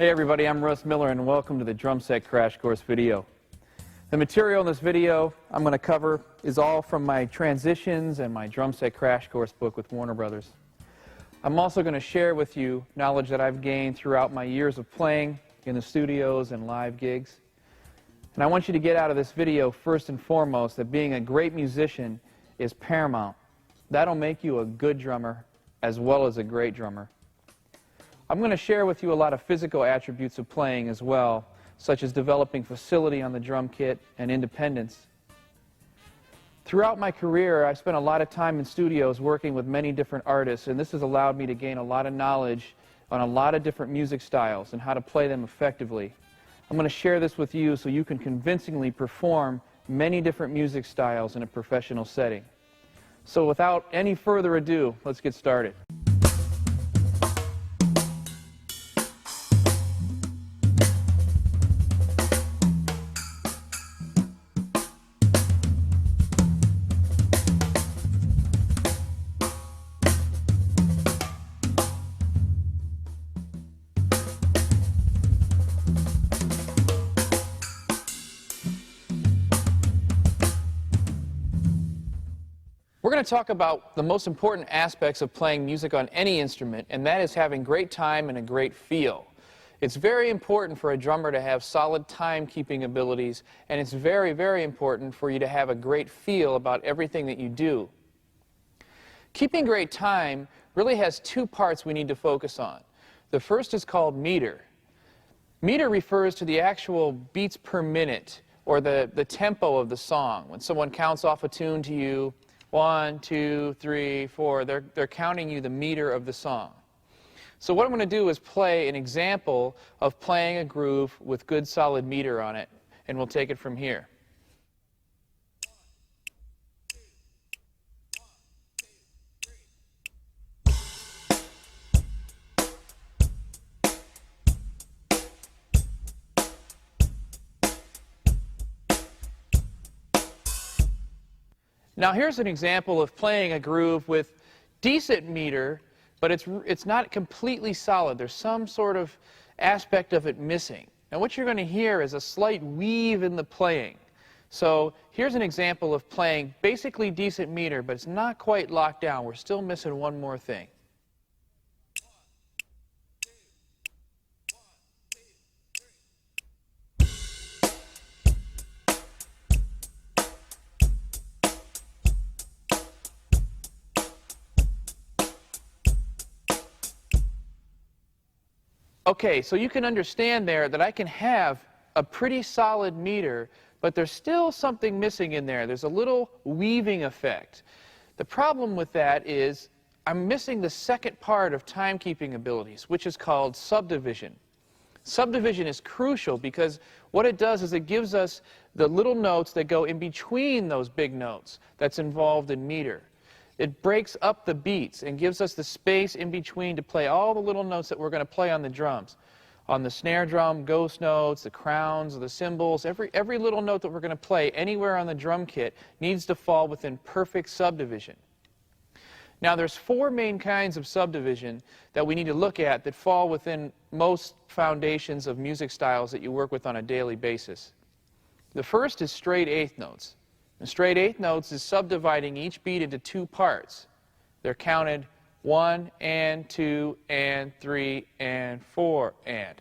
Hey everybody, I'm Russ Miller and welcome to the Drum Set Crash Course video. The material in this video I'm going to cover is all from my Transitions and my Drum Set Crash Course book with Warner Brothers. I'm also going to share with you knowledge that I've gained throughout my years of playing in the studios and live gigs. And I want you to get out of this video first and foremost that being a great musician is paramount. That'll make you a good drummer as well as a great drummer. I'm going to share with you a lot of physical attributes of playing as well, such as developing facility on the drum kit and independence. Throughout my career, I've spent a lot of time in studios working with many different artists, and this has allowed me to gain a lot of knowledge on a lot of different music styles and how to play them effectively. I'm going to share this with you so you can convincingly perform many different music styles in a professional setting. So without any further ado, let's get started. We're going to talk about the most important aspects of playing music on any instrument, and that is having great time and a great feel. It's very important for a drummer to have solid time-keeping abilities, and it's very, very important for you to have a great feel about everything that you do. Keeping great time really has two parts we need to focus on. The first is called meter. Meter refers to the actual beats per minute, or the tempo of the song. When someone counts off a tune to you, 1, 2, 3, 4, they're counting you the meter of the song. So what I'm going to do is play an example of playing a groove with good solid meter on it, and we'll take it from here. Now here's an example of playing a groove with decent meter, but it's not completely solid. There's some sort of aspect of it missing. Now what you're going to hear is a slight weave in the playing. So here's an example of playing basically decent meter, but it's not quite locked down. We're still missing one more thing. Okay, so you can understand there that I can have a pretty solid meter, but there's still something missing in there. There's a little weaving effect. The problem with that is I'm missing the second part of timekeeping abilities, which is called subdivision. Subdivision is crucial because what it does is it gives us the little notes that go in between those big notes that's involved in meter. It breaks up the beats and gives us the space in between to play all the little notes that we're going to play on the drums. On the snare drum, ghost notes, the crowns, the cymbals, every little note that we're going to play anywhere on the drum kit needs to fall within perfect subdivision. Now there's four main kinds of subdivision that we need to look at that fall within most foundations of music styles that you work with on a daily basis. The first is straight eighth notes. And straight eighth notes is subdividing each beat into two parts. They're counted 1 and 2 and 3 and 4 and.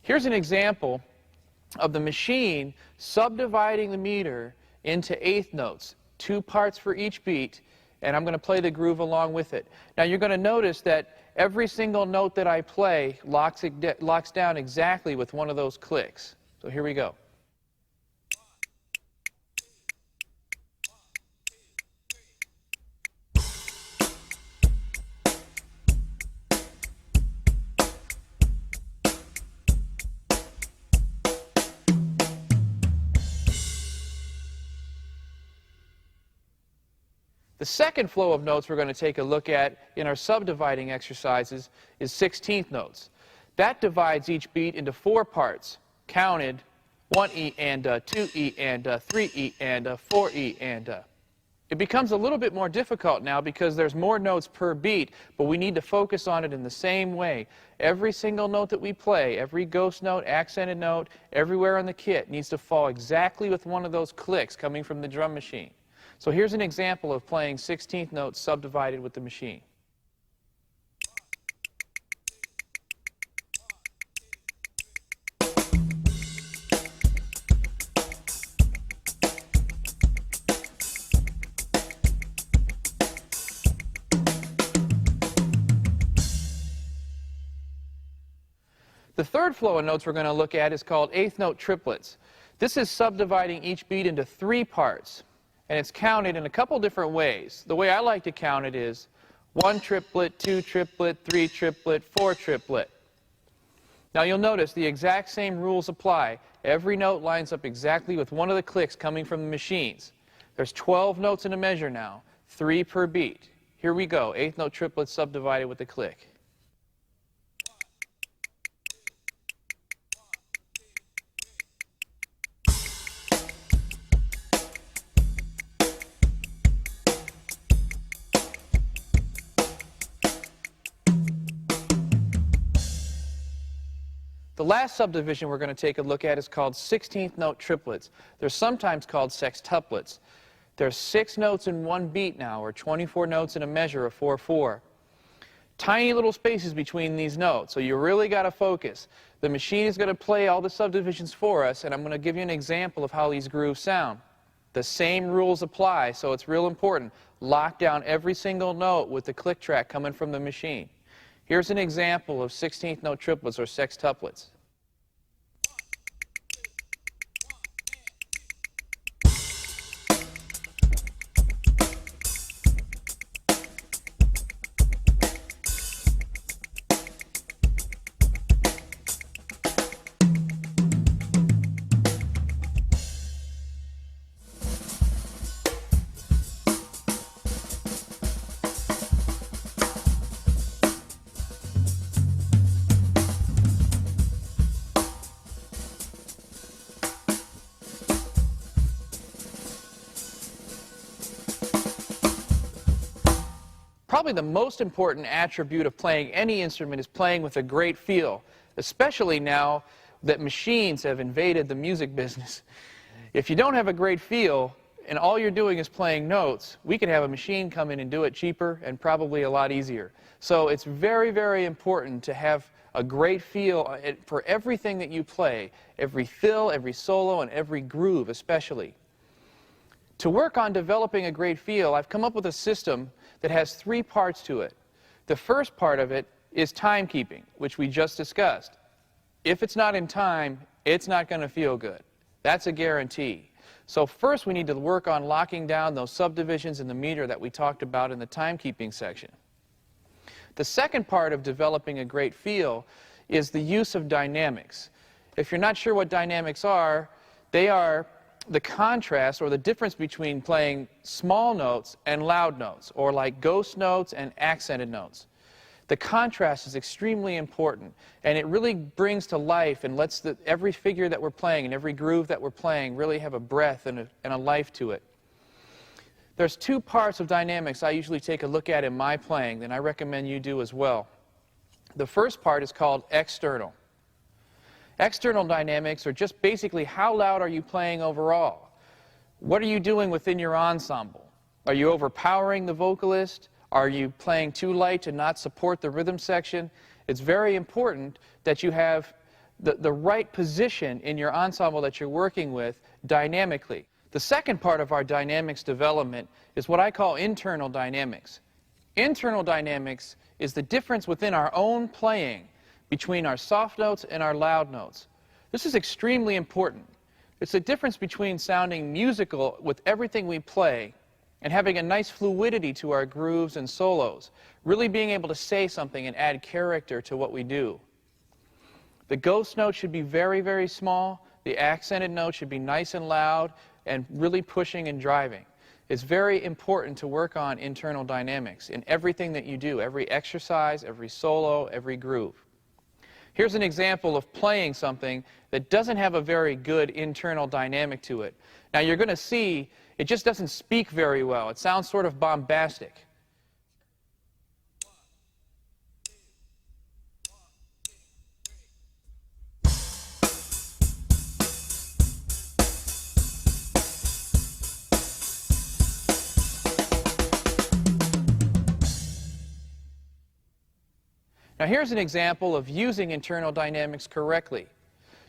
Here's an example of the machine subdividing the meter into eighth notes, two parts for each beat, and I'm going to play the groove along with it. Now you're going to notice that every single note that I play locks down exactly with one of those clicks. So here we go. The second flow of notes we're going to take a look at in our subdividing exercises is 16th notes. That divides each beat into four parts, counted 1E and 2E and 3E and 4E and. It becomes a little bit more difficult now because there's more notes per beat, but we need to focus on it in the same way. Every single note that we play, every ghost note, accented note, everywhere on the kit needs to fall exactly with one of those clicks coming from the drum machine. So here's an example of playing 16th notes subdivided with the machine. The third flow of notes we're going to look at is called eighth note triplets. This is subdividing each beat into 3 parts, and it's counted in a couple different ways. The way I like to count it is 1 triplet, 2 triplet, 3 triplet, 4 triplet. Now you'll notice the exact same rules apply. Every note lines up exactly with one of the clicks coming from the machines. There's 12 notes in a measure now, 3 per beat. Here we go, eighth note triplets subdivided with the click. The last subdivision we're going to take a look at is called 16th note triplets. They're sometimes called sextuplets. There's 6 notes in one beat now, or 24 notes in a measure of 4/4. Tiny little spaces between these notes, so you really got to focus. The machine is going to play all the subdivisions for us, and I'm going to give you an example of how these grooves sound. The same rules apply, so it's real important. Lock down every single note with the click track coming from the machine. Here's an example of 16th note triplets or sextuplets. Probably the most important attribute of playing any instrument is playing with a great feel, especially now that machines have invaded the music business. If you don't have a great feel and all you're doing is playing notes, we could have a machine come in and do it cheaper and probably a lot easier. So it's very, very important to have a great feel for everything that you play, every fill, every solo, and every groove especially. To work on developing a great feel, I've come up with a system that has 3 parts to it. The first part of it is timekeeping, which we just discussed. If it's not in time, it's not going to feel good. That's a guarantee. So first we need to work on locking down those subdivisions in the meter that we talked about in the timekeeping section. The second part of developing a great feel is the use of dynamics. If you're not sure what dynamics are, they are the contrast or the difference between playing small notes and loud notes, or like ghost notes and accented notes. The contrast is extremely important, and it really brings to life and lets every figure that we're playing and every groove that we're playing really have a breath and a life to it. There's 2 parts of dynamics I usually take a look at in my playing, and I recommend you do as well. The first part is called external. External dynamics are just basically how loud are you playing overall? What are you doing within your ensemble? Are you overpowering the vocalist? Are you playing too light to not support the rhythm section? It's very important that you have the right position in your ensemble that you're working with dynamically. The second part of our dynamics development is what I call internal dynamics. Internal dynamics is the difference within our own playing between our soft notes and our loud notes. This is extremely important. It's the difference between sounding musical with everything we play and having a nice fluidity to our grooves and solos, really being able to say something and add character to what we do. The ghost note should be very, very small. The accented note should be nice and loud and really pushing and driving. It's very important to work on internal dynamics in everything that you do, every exercise, every solo, every groove. Here's an example of playing something that doesn't have a very good internal dynamic to it. Now you're going to see it just doesn't speak very well. It sounds sort of bombastic. Now here's an example of using internal dynamics correctly.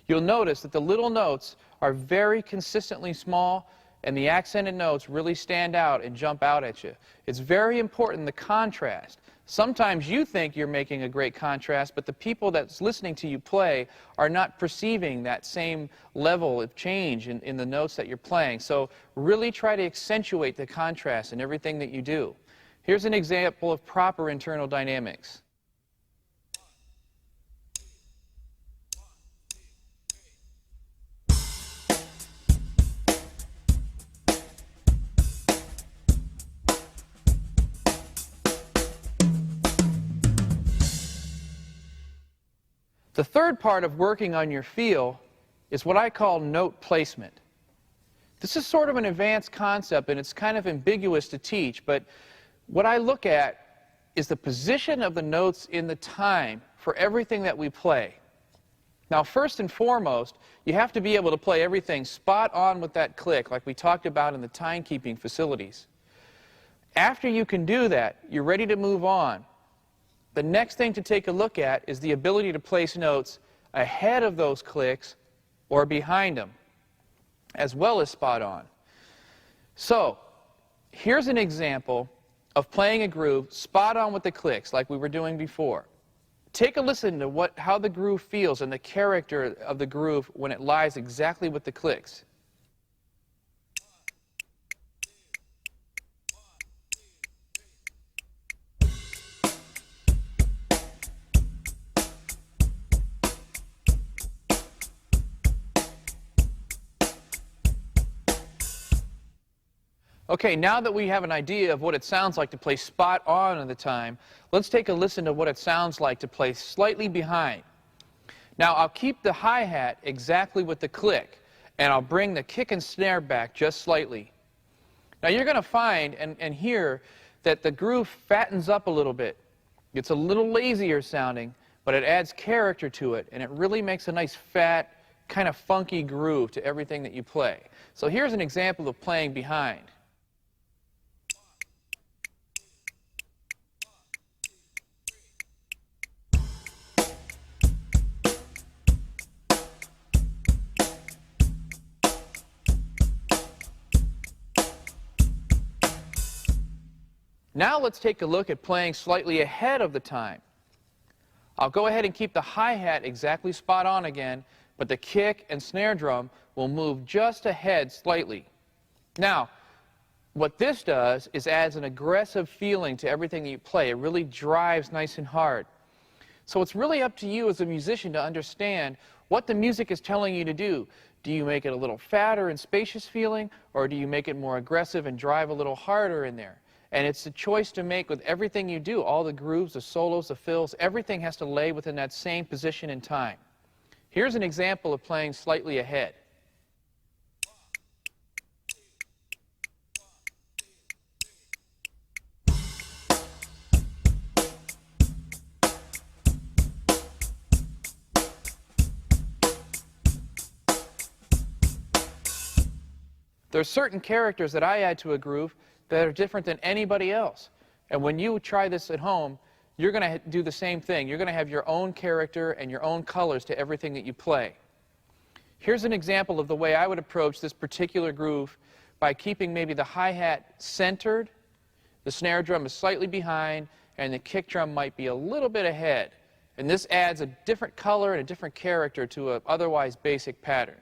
You'll notice that the little notes are very consistently small, and the accented notes really stand out and jump out at you. It's very important, the contrast. Sometimes you think you're making a great contrast, but the people that's listening to you play are not perceiving that same level of change in the notes that you're playing. So really try to accentuate the contrast in everything that you do. Here's an example of proper internal dynamics. The third part of working on your feel is what I call note placement. This is sort of an advanced concept, and it's kind of ambiguous to teach, but what I look at is the position of the notes in the time for everything that we play. Now, first and foremost, you have to be able to play everything spot on with that click, like we talked about in the timekeeping facilities. After you can do that, you're ready to move on. The next thing to take a look at is the ability to place notes ahead of those clicks or behind them, as well as spot on. So, here's an example of playing a groove spot on with the clicks, like we were doing before. Take a listen to how the groove feels and the character of the groove when it lies exactly with the clicks. Okay, now that we have an idea of what it sounds like to play spot on in the time, let's take a listen to what it sounds like to play slightly behind. Now, I'll keep the hi-hat exactly with the click, and I'll bring the kick and snare back just slightly. Now, you're going to find and hear that the groove fattens up a little bit. It's a little lazier sounding, but it adds character to it, and it really makes a nice fat, kind of funky groove to everything that you play. So here's an example of playing behind. Now let's take a look at playing slightly ahead of the time. I'll go ahead and keep the hi-hat exactly spot on again, but the kick and snare drum will move just ahead slightly. Now, what this does is adds an aggressive feeling to everything that you play. It really drives nice and hard. So it's really up to you as a musician to understand what the music is telling you to do. Do you make it a little fatter and spacious feeling, or do you make it more aggressive and drive a little harder in there? And it's a choice to make with everything you do. All the grooves, the solos, the fills, everything has to lay within that same position in time. Here's an example of playing slightly ahead. There are certain characters that I add to a groove that are different than anybody else. And when you try this at home, you're going to do the same thing. You're going to have your own character and your own colors to everything that you play. Here's an example of the way I would approach this particular groove by keeping maybe the hi-hat centered, the snare drum is slightly behind, and the kick drum might be a little bit ahead. And this adds a different color and a different character to an otherwise basic pattern.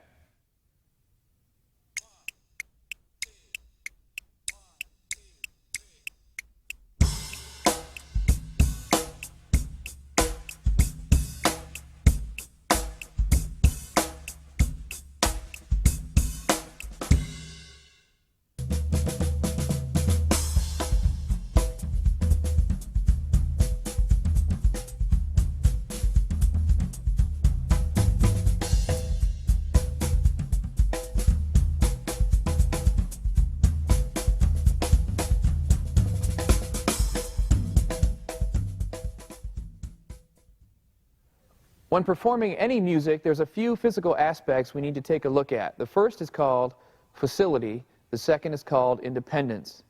When performing any music, there's a few physical aspects we need to take a look at. The first is called facility. The second is called independence.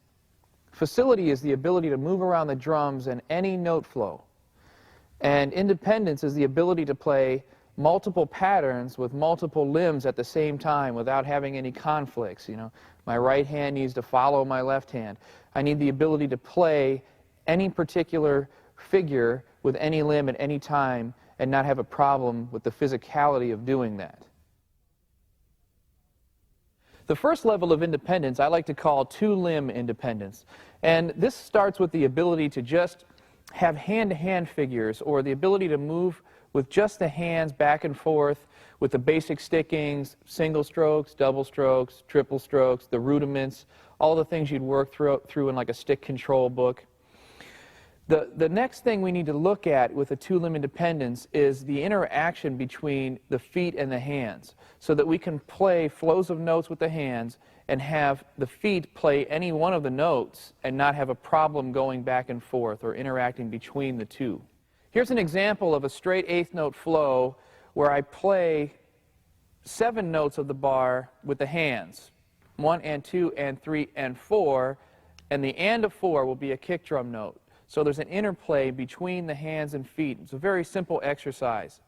Facility is the ability to move around the drums in any note flow. And independence is the ability to play multiple patterns with multiple limbs at the same time without having any conflicts. You know, my right hand needs to follow my left hand. I need the ability to play any particular figure with any limb at any time and not have a problem with the physicality of doing that. The first level of independence I like to call two-limb independence. And this starts with the ability to just have hand-to-hand figures, or the ability to move with just the hands back and forth with the basic stickings, single strokes, double strokes, triple strokes, the rudiments, all the things you'd work through in like a stick control book. The next thing we need to look at with a two-limb independence is the interaction between the feet and the hands, so that we can play flows of notes with the hands and have the feet play any one of the notes and not have a problem going back and forth or interacting between the two. Here's an example of a straight eighth note flow where I play 7 notes of the bar with the hands, 1 and 2 and 3 and 4, and the and of 4 will be a kick drum note. So there's an interplay between the hands and feet. It's a very simple exercise.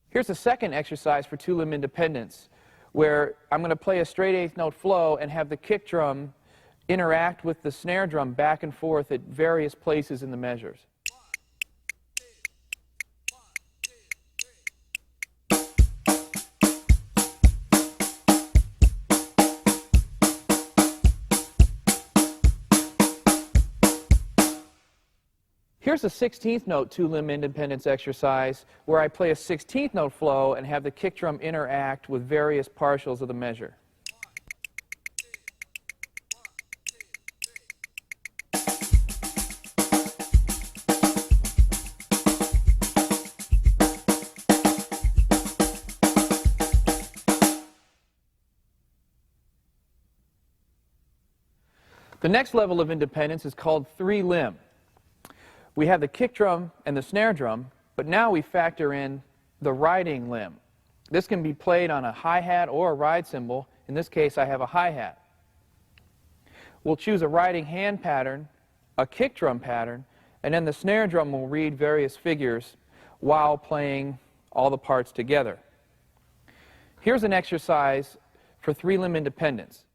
Here's a second exercise for two-limb independence, where I'm going to play a straight eighth note flow and have the kick drum interact with the snare drum back and forth at various places in the measures. Here's a 16th note two-limb independence exercise where I play a 16th note flow and have the kick drum interact with various partials of the measure. The next level of independence is called three-limb. We have the kick drum and the snare drum, but now we factor in the riding limb. This can be played on a hi-hat or a ride cymbal. In this case, I have a hi-hat. We'll choose a riding hand pattern, a kick drum pattern, and then the snare drum will read various figures while playing all the parts together. Here's an exercise for three-limb independence.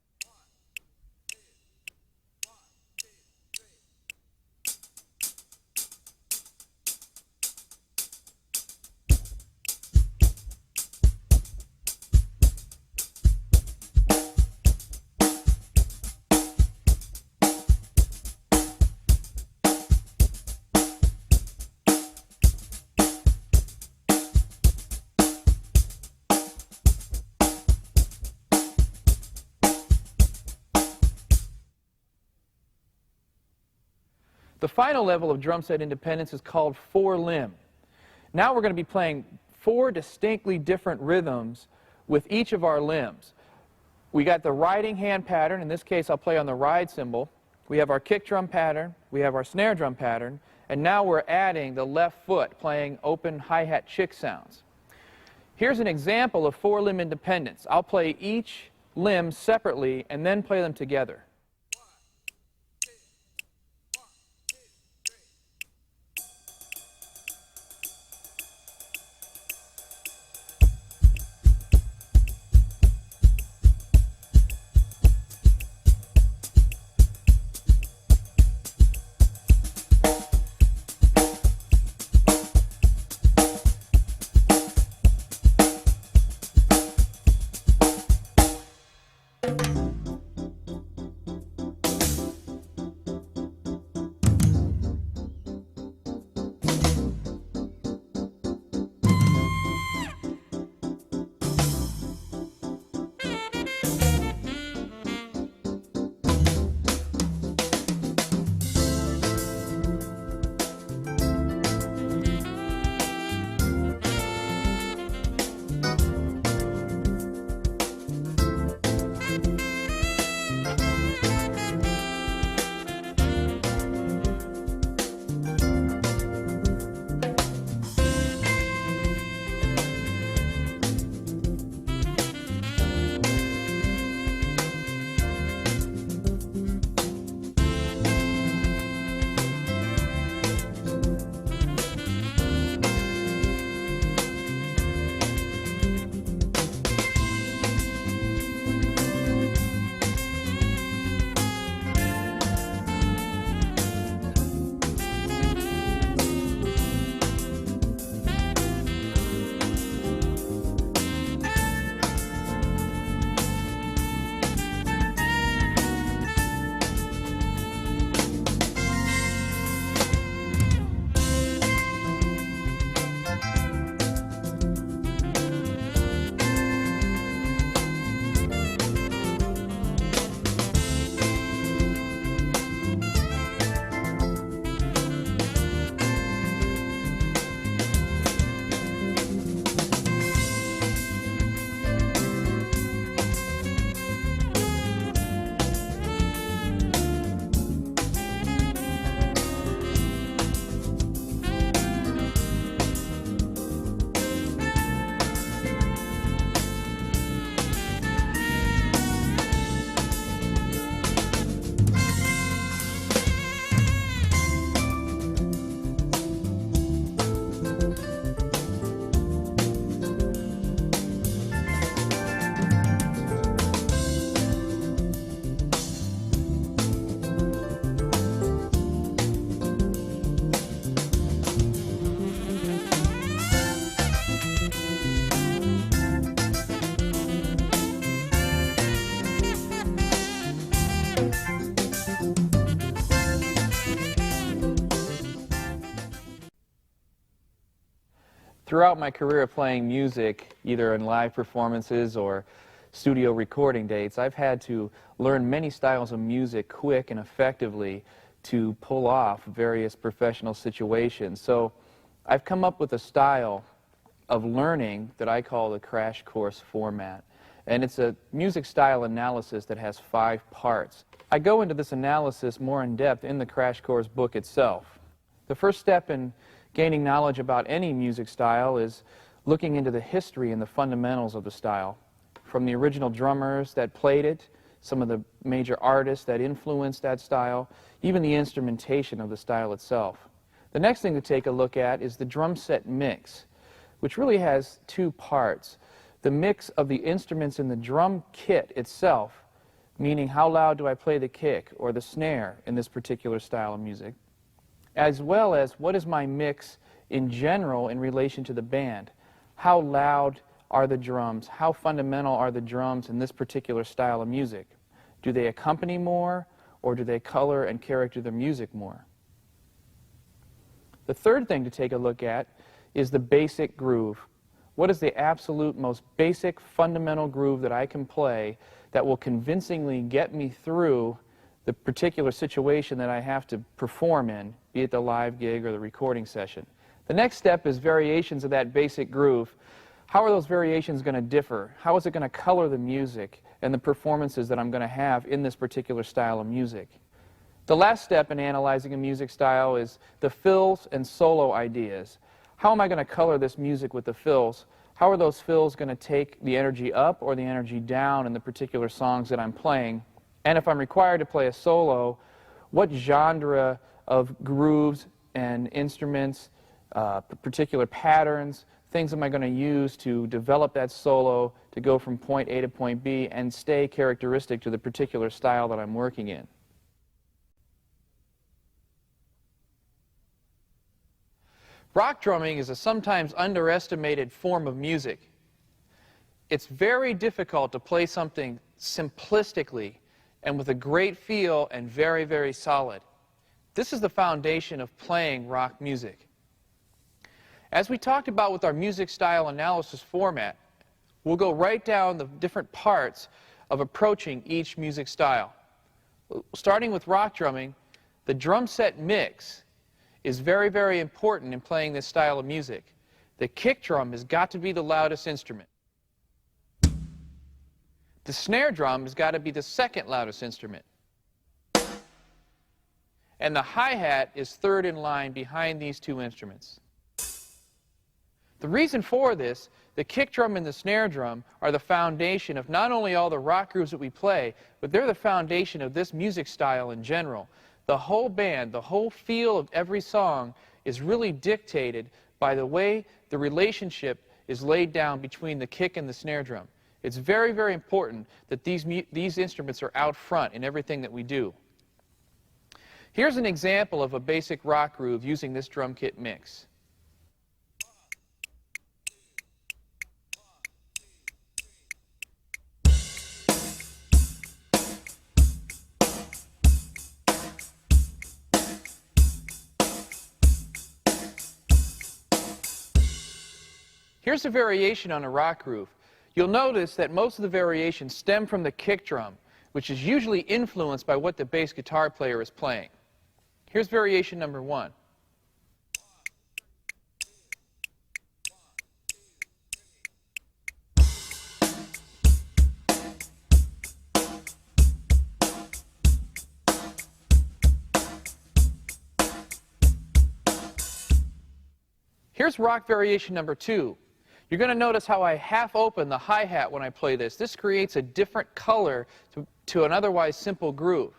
The final level of drum set independence is called four-limb. Now we're going to be playing 4 distinctly different rhythms with each of our limbs. We got the riding hand pattern. In this case, I'll play on the ride cymbal. We have our kick drum pattern. We have our snare drum pattern. And now we're adding the left foot, playing open hi-hat chick sounds. Here's an example of four-limb independence. I'll play each limb separately and then play them together. Throughout my career of playing music, either in live performances or studio recording dates, I've had to learn many styles of music quick and effectively to pull off various professional situations. So I've come up with a style of learning that I call the crash course format. And it's a music style analysis that has 5 parts. I go into this analysis more in depth in the crash course book itself. The first step in gaining knowledge about any music style is looking into the history and the fundamentals of the style, from the original drummers that played it, some of the major artists that influenced that style, even the instrumentation of the style itself. The next thing to take a look at is the drum set mix, which really has 2 parts. The mix of the instruments in the drum kit itself, meaning how loud do I play the kick or the snare in this particular style of music, as well as what is my mix in general in relation to the band. How loud are the drums? How fundamental are the drums in this particular style of music? Do they accompany more, or do they color and character the music more? The third thing to take a look at is the basic groove. What is the absolute most basic fundamental groove that I can play that will convincingly get me through the particular situation that I have to perform in, be it the live gig or the recording session? The next step is variations of that basic groove. How are those variations going to differ? How is it going to color the music and the performances that I'm going to have in this particular style of music? The last step in analyzing a music style is the fills and solo ideas. How am I going to color this music with the fills? How are those fills going to take the energy up or the energy down in the particular songs that I'm playing? And if I'm required to play a solo, what genre of grooves and instruments, particular patterns, things am I going to use to develop that solo to go from point A to point B and stay characteristic to the particular style that I'm working in? Rock drumming is a sometimes underestimated form of music. It's very difficult to play something simplistically and with a great feel and very, very solid. This is the foundation of playing rock music. As we talked about with our music style analysis format, we'll go right down the different parts of approaching each music style. Starting with rock drumming, the drum set mix is very, very important in playing this style of music. The kick drum has got to be the loudest instrument. The snare drum has got to be the second loudest instrument. And the hi-hat is third in line behind these 2 instruments. The reason for this, the kick drum and the snare drum are the foundation of not only all the rock grooves that we play, but they're the foundation of this music style in general. The whole band, the whole feel of every song is really dictated by the way the relationship is laid down between the kick and the snare drum. It's very, very important that these instruments are out front in everything that we do. Here's an example of a basic rock groove using this drum kit mix. Here's a variation on a rock groove. You'll notice that most of the variations stem from the kick drum, which is usually influenced by what the bass guitar player is playing. Here's variation number 1. Here's rock variation number 2. You're going to notice how I half open the hi-hat when I play this. This creates a different color to an otherwise simple groove.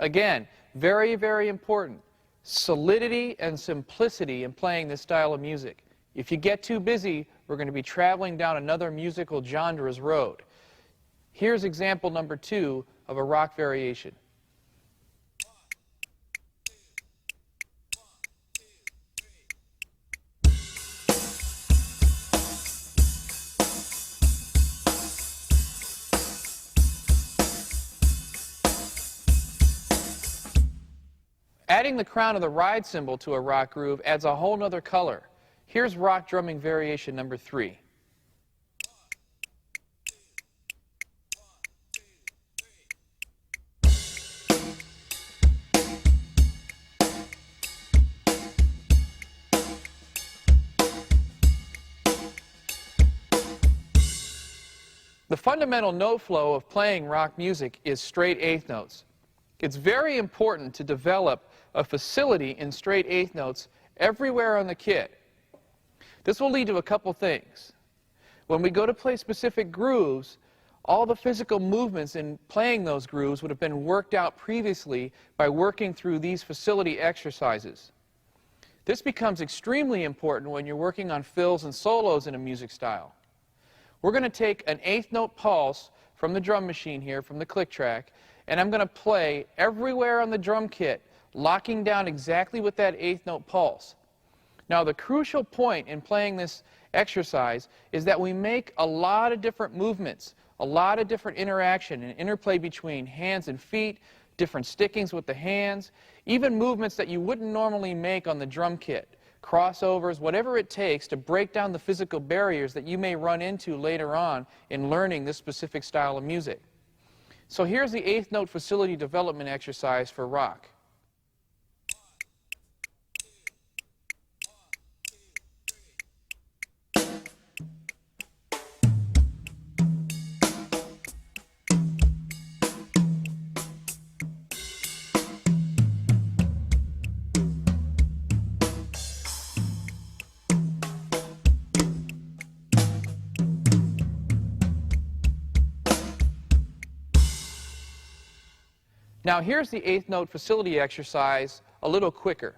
Again, very, very important. Solidity and simplicity in playing this style of music. If you get too busy, we're going to be traveling down another musical genre's road. Here's example number 2 of a rock variation. Adding the crown of the ride cymbal to a rock groove adds a whole nother color. Here's rock drumming variation number 3. The fundamental note flow of playing rock music is straight eighth notes. It's very important to develop a facility in straight eighth notes everywhere on the kit. This will lead to a couple things. When we go to play specific grooves, all the physical movements in playing those grooves would have been worked out previously by working through these facility exercises. This becomes extremely important when you're working on fills and solos in a music style. We're going to take an eighth note pulse from the drum machine here, from the click track, and I'm going to play everywhere on the drum kit, locking down exactly with that eighth note pulse. Now, the crucial point in playing this exercise is that we make a lot of different movements, a lot of different interaction and interplay between hands and feet, different stickings with the hands, even movements that you wouldn't normally make on the drum kit. Crossovers, whatever it takes to break down the physical barriers that you may run into later on in learning this specific style of music. So here's the eighth note facility development exercise for rock. Now here's the eighth note facility exercise a little quicker.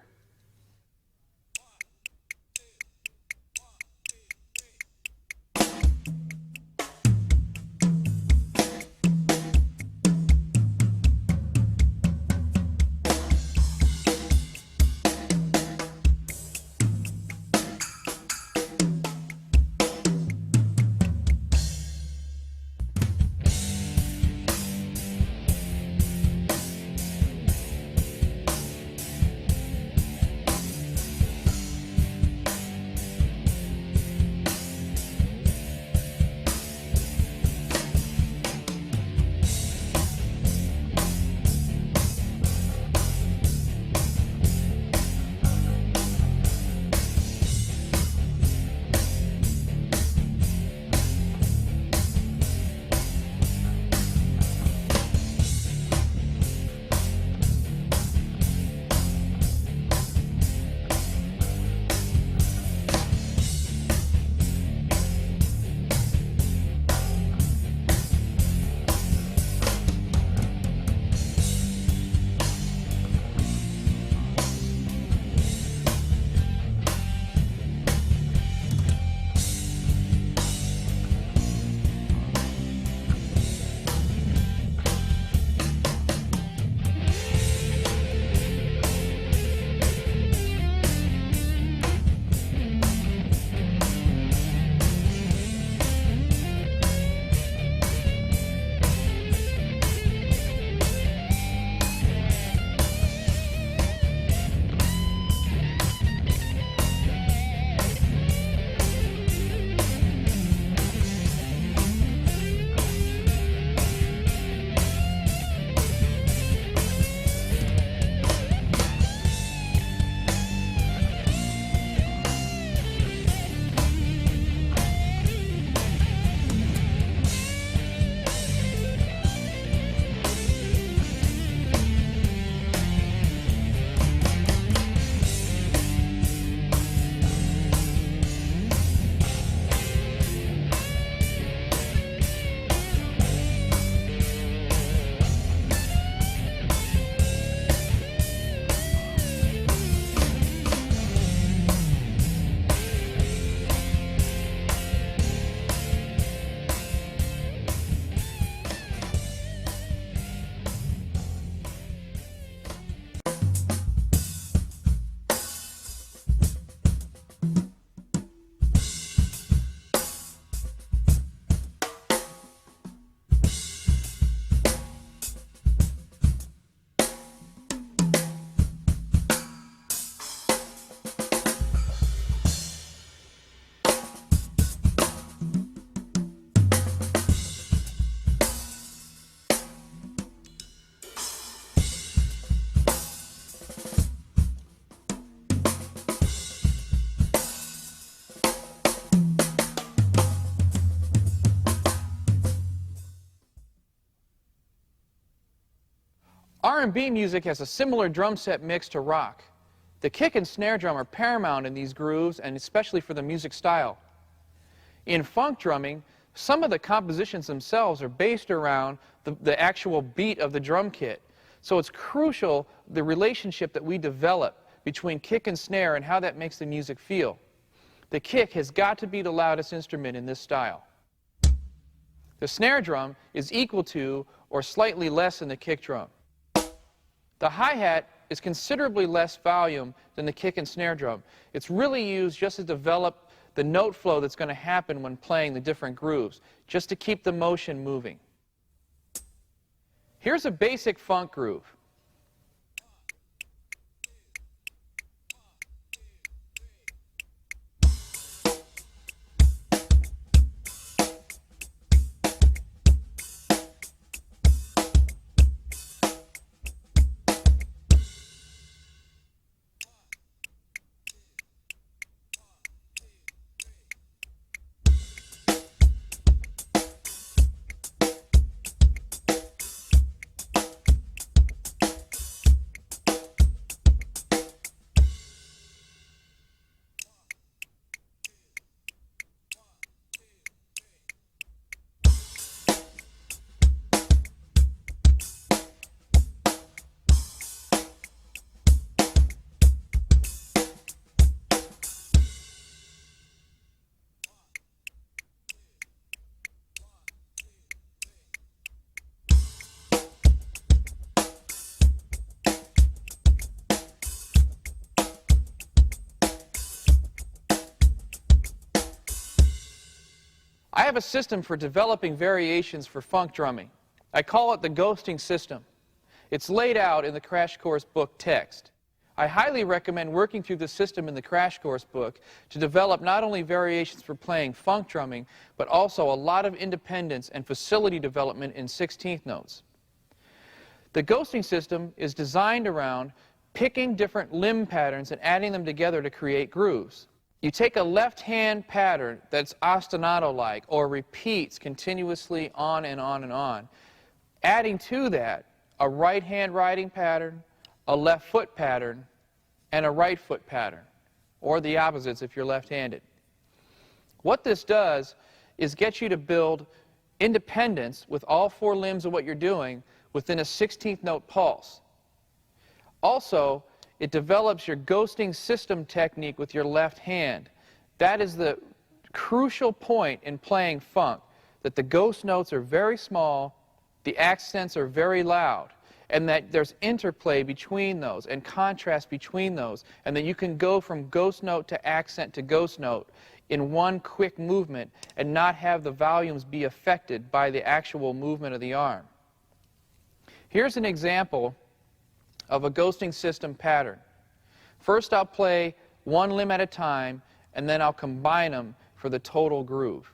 R&B music has a similar drum set mix to rock. The kick and snare drum are paramount in these grooves, and especially for the music style. In funk drumming, some of the compositions themselves are based around the actual beat of the drum kit. So it's crucial, the relationship that we develop between kick and snare and how that makes the music feel. The kick has got to be the loudest instrument in this style. The snare drum is equal to or slightly less than the kick drum. The hi-hat is considerably less volume than the kick and snare drum. It's really used just to develop the note flow that's going to happen when playing the different grooves, just to keep the motion moving. Here's a basic funk groove. I have a system for developing variations for funk drumming. I call it the ghosting system. It's laid out in the Crash Course book text. I highly recommend working through the system in the Crash Course book to develop not only variations for playing funk drumming, but also a lot of independence and facility development in 16th notes. The ghosting system is designed around picking different limb patterns and adding them together to create grooves. You take a left-hand pattern that's ostinato-like or repeats continuously on and on and on, adding to that a right-hand riding pattern, a left foot pattern, and a right foot pattern, or the opposites if you're left-handed. What this does is get you to build independence with all four limbs of what you're doing within a 16th note pulse. Also, it develops your ghosting system technique with your left hand. That is the crucial point in playing funk, that the ghost notes are very small, the accents are very loud, and that there's interplay between those and contrast between those, and that you can go from ghost note to accent to ghost note in one quick movement and not have the volumes be affected by the actual movement of the arm. Here's an example of a ghosting system pattern. First, I'll play one limb at a time, and then I'll combine them for the total groove.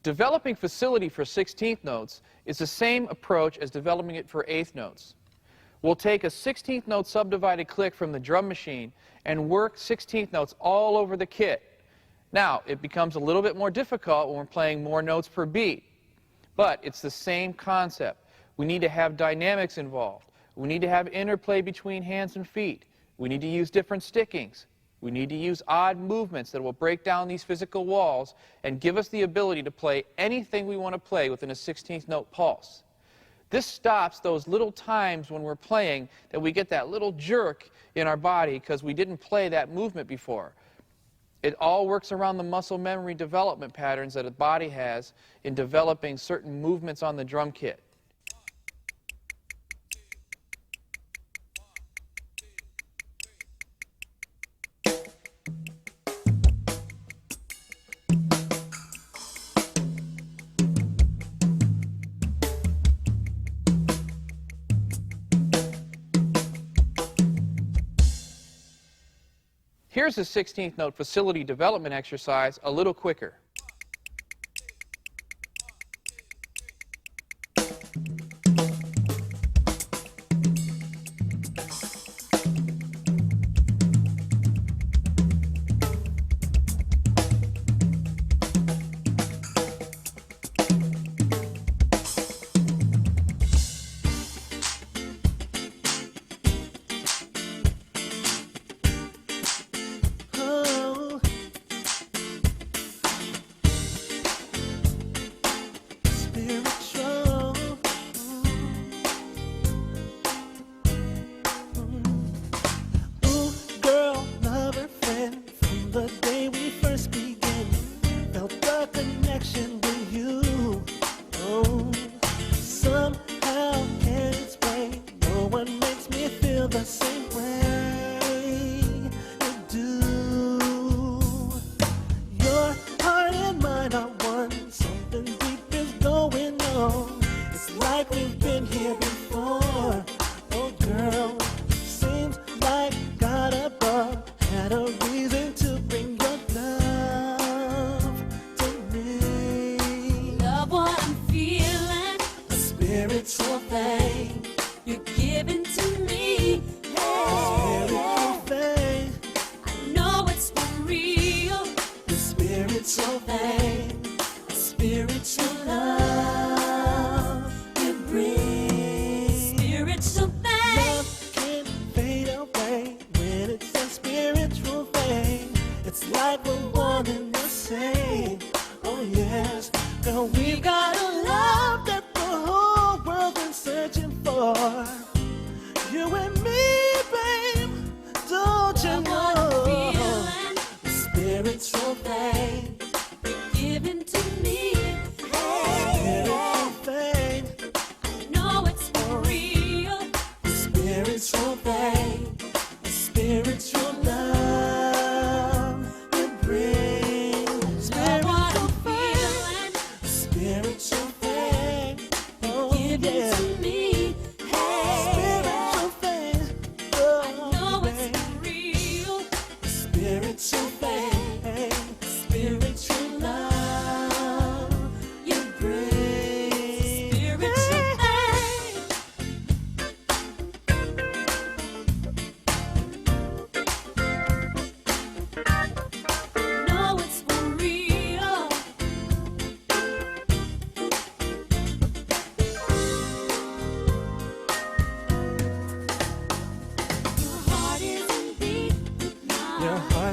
Developing facility for 16th notes is the same approach as developing it for 8th notes. We'll take a 16th note subdivided click from the drum machine and work 16th notes all over the kit. Now, it becomes a little bit more difficult when we're playing more notes per beat, but it's the same concept. We need to have dynamics involved. We need to have interplay between hands and feet. We need to use different stickings. We need to use odd movements that will break down these physical walls and give us the ability to play anything we want to play within a 16th note pulse. This stops those little times when we're playing that we get that little jerk in our body because we didn't play that movement before. It all works around the muscle memory development patterns that a body has in developing certain movements on the drum kit. Here's a 16th note facility development exercise a little quicker.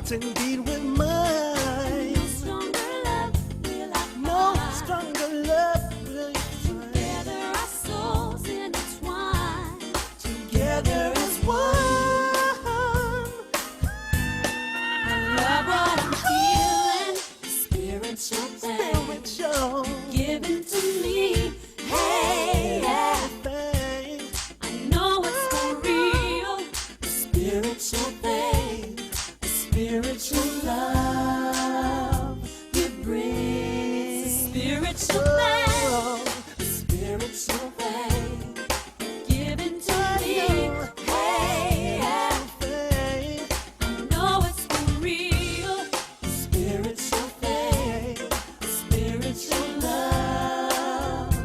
Indeed with mine. No stronger love will I find. No stronger love will you find. Together our souls intertwine. Together as one. I love what I'm feeling. Spiritual thing. Given to me. Hey, everything. I know it's for real. The spiritual thing. Spiritual love you bring. Spiritual thing. Spiritual thing. Given to me. Hey, everything. I know it's for real. Spiritual thing. Spiritual love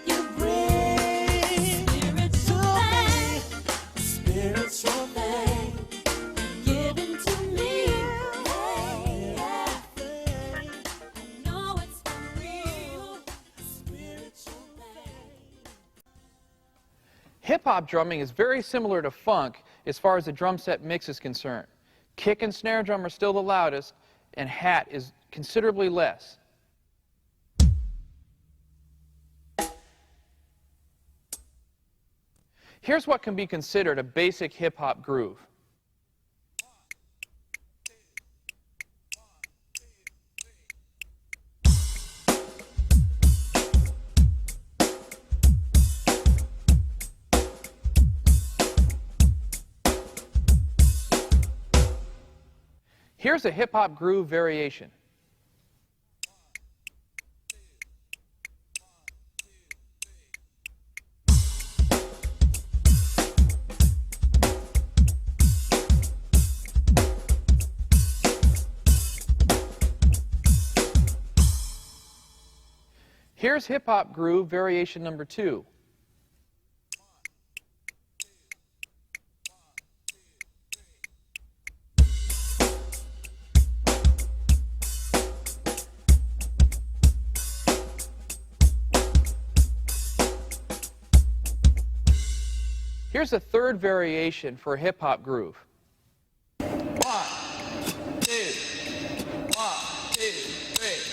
you bring. Spiritual thing. hip-hop drumming is very similar to funk as far as the drum set mix is concerned. Kick and snare drum are still the loudest, and hat is considerably less. Here's what can be considered a basic hip-hop groove. Here's a hip-hop groove variation. Here's hip-hop groove variation number 2. Here's a third variation for a hip-hop groove. 1, 2, 1, 2, 3.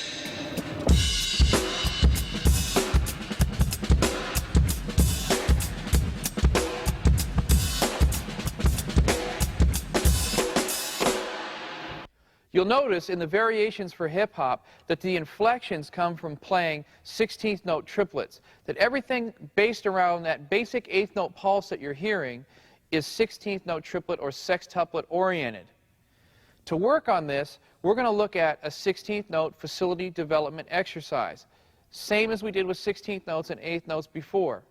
You'll notice in the variations for hip-hop that the inflections come from playing 16th note triplets, that everything based around that basic 8th note pulse that you're hearing is 16th note triplet or sextuplet oriented. To work on this, we're going to look at a 16th note facility development exercise, same as we did with 16th notes and 8th notes before.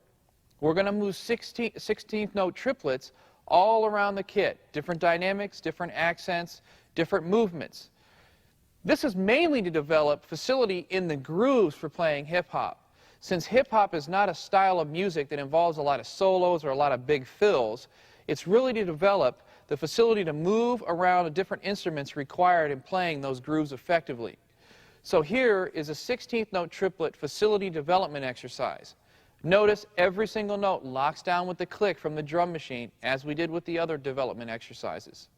We're going to move 16th note triplets all around the kit, different dynamics, different accents, different movements. This is mainly to develop facility in the grooves for playing hip-hop. Since hip-hop is not a style of music that involves a lot of solos or a lot of big fills, it's really to develop the facility to move around the different instruments required in playing those grooves effectively. So here is a 16th note triplet facility development exercise. Notice every single note locks down with the click from the drum machine, as we did with the other development exercises.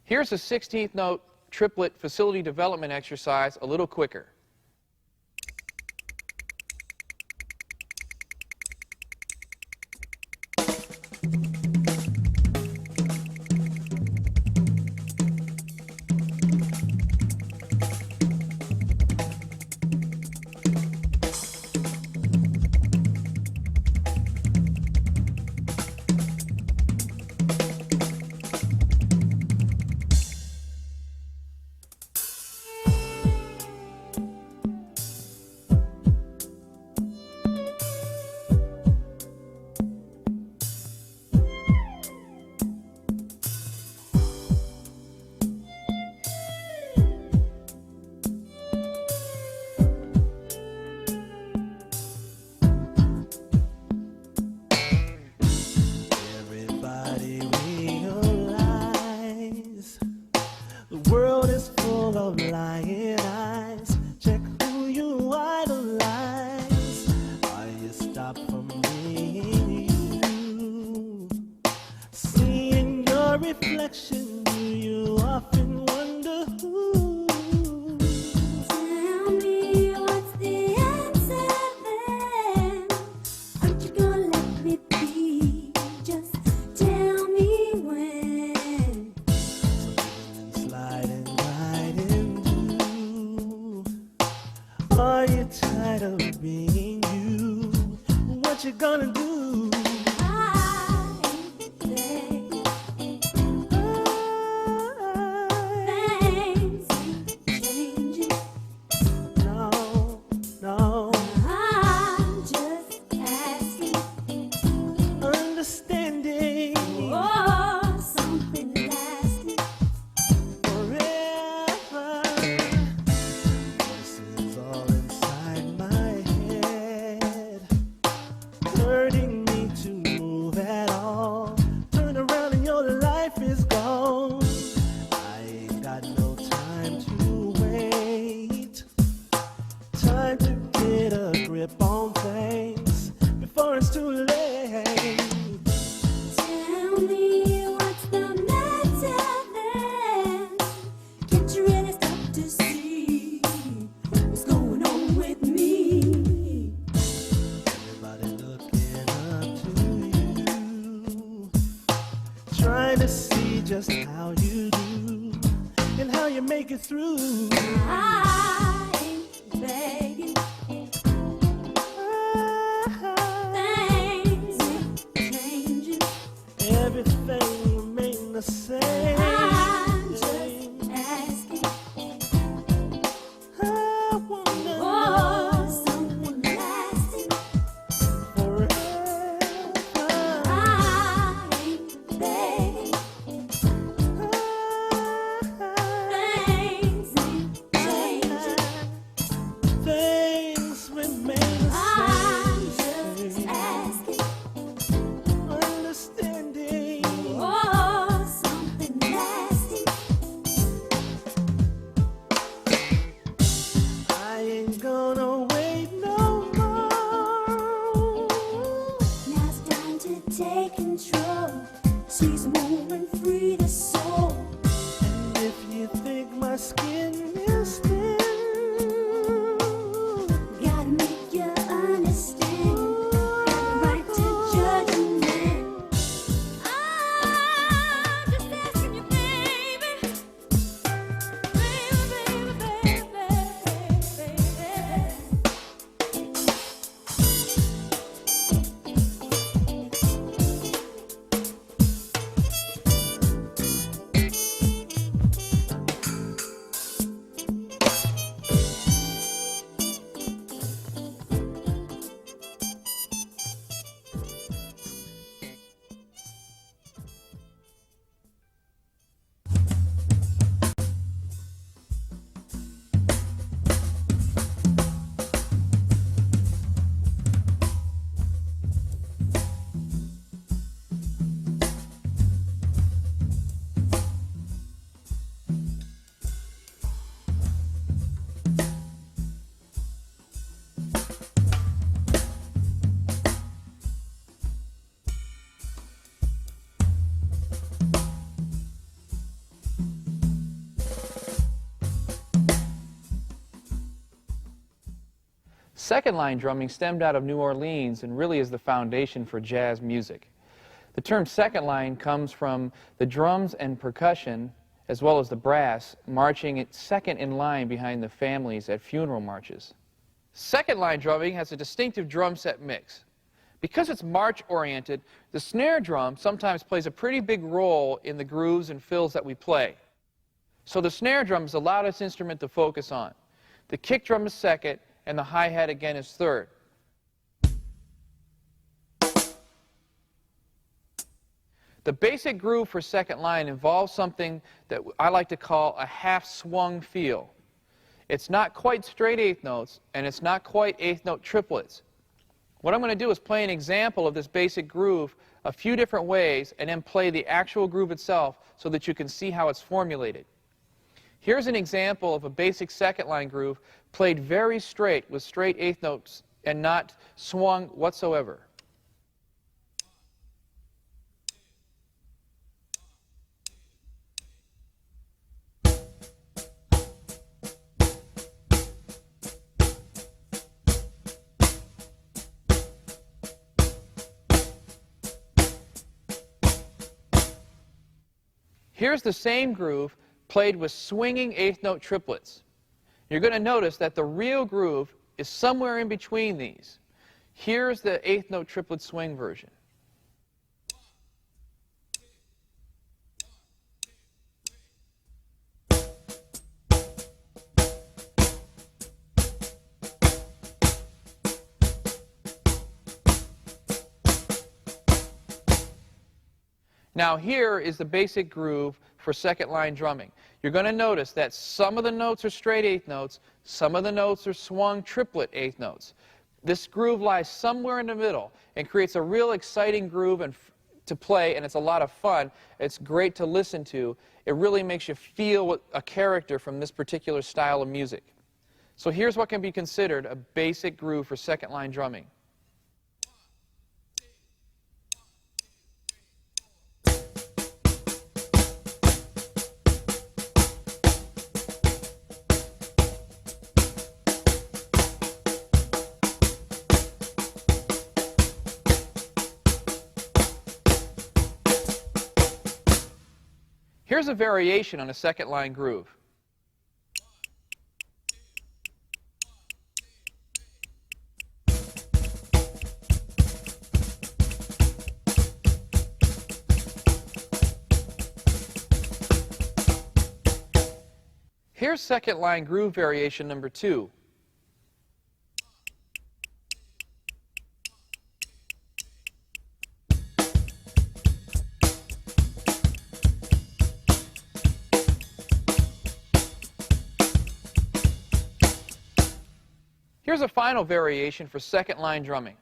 Here's a 16th note triplet facility development exercise a little quicker. life is gone. I ain't got no time to wait. Time to get a grip on things before it's too late. Tell me what's the matter then? Can't you really stop to see what's going on with me? Everybody looking up to you, trying to see just how you do and how you make it through. I ain't begging. Things ain't changing. Everything remain the same. I'm just asking I wanna for someone lasting. know forever. I ain't begging. Things ain't changing. Things remain the I'm same. just asking Understanding. for something lasting. I ain't gonna wait no more. Now it's time to take control. She's moving free the soul. And if you think my skin is thin, Gotta make you understand. Got the right to judge a man. I'm just asking you, baby. Baby, baby, baby. Second line drumming stemmed out of New Orleans and really is the foundation for jazz music. The term second line comes from the drums and percussion, as well as the brass, marching second in line behind the families at funeral marches. Second line drumming has a distinctive drum set mix. Because it's march-oriented, the snare drum sometimes plays a pretty big role in the grooves and fills that we play. So the snare drum is the loudest instrument to focus on. The kick drum is second, and the hi-hat again is third. The basic groove for second line involves something that I like to call a half-swung feel. It's not quite straight eighth notes, and it's not quite eighth note triplets. What I'm going to do is play an example of this basic groove a few different ways, and then play the actual groove itself so that you can see how it's formulated. Here's an example of a basic second line groove played very straight with straight eighth notes and not swung whatsoever. Here's the same groove played with swinging eighth note triplets. You're going to notice that the real groove is somewhere in between these. Here's the eighth note triplet swing version. Now here is the basic groove for second line drumming. You're going to notice that some of the notes are straight eighth notes, some of the notes are swung triplet eighth notes. This groove lies somewhere in the middle and creates a real exciting groove and to play, and it's a lot of fun. It's great to listen to. It really makes you feel a character from this particular style of music. So here's what can be considered a basic groove for second line drumming. Here's a variation on a second line groove. Here's second line groove variation number 2. Here's a final variation for second line drumming.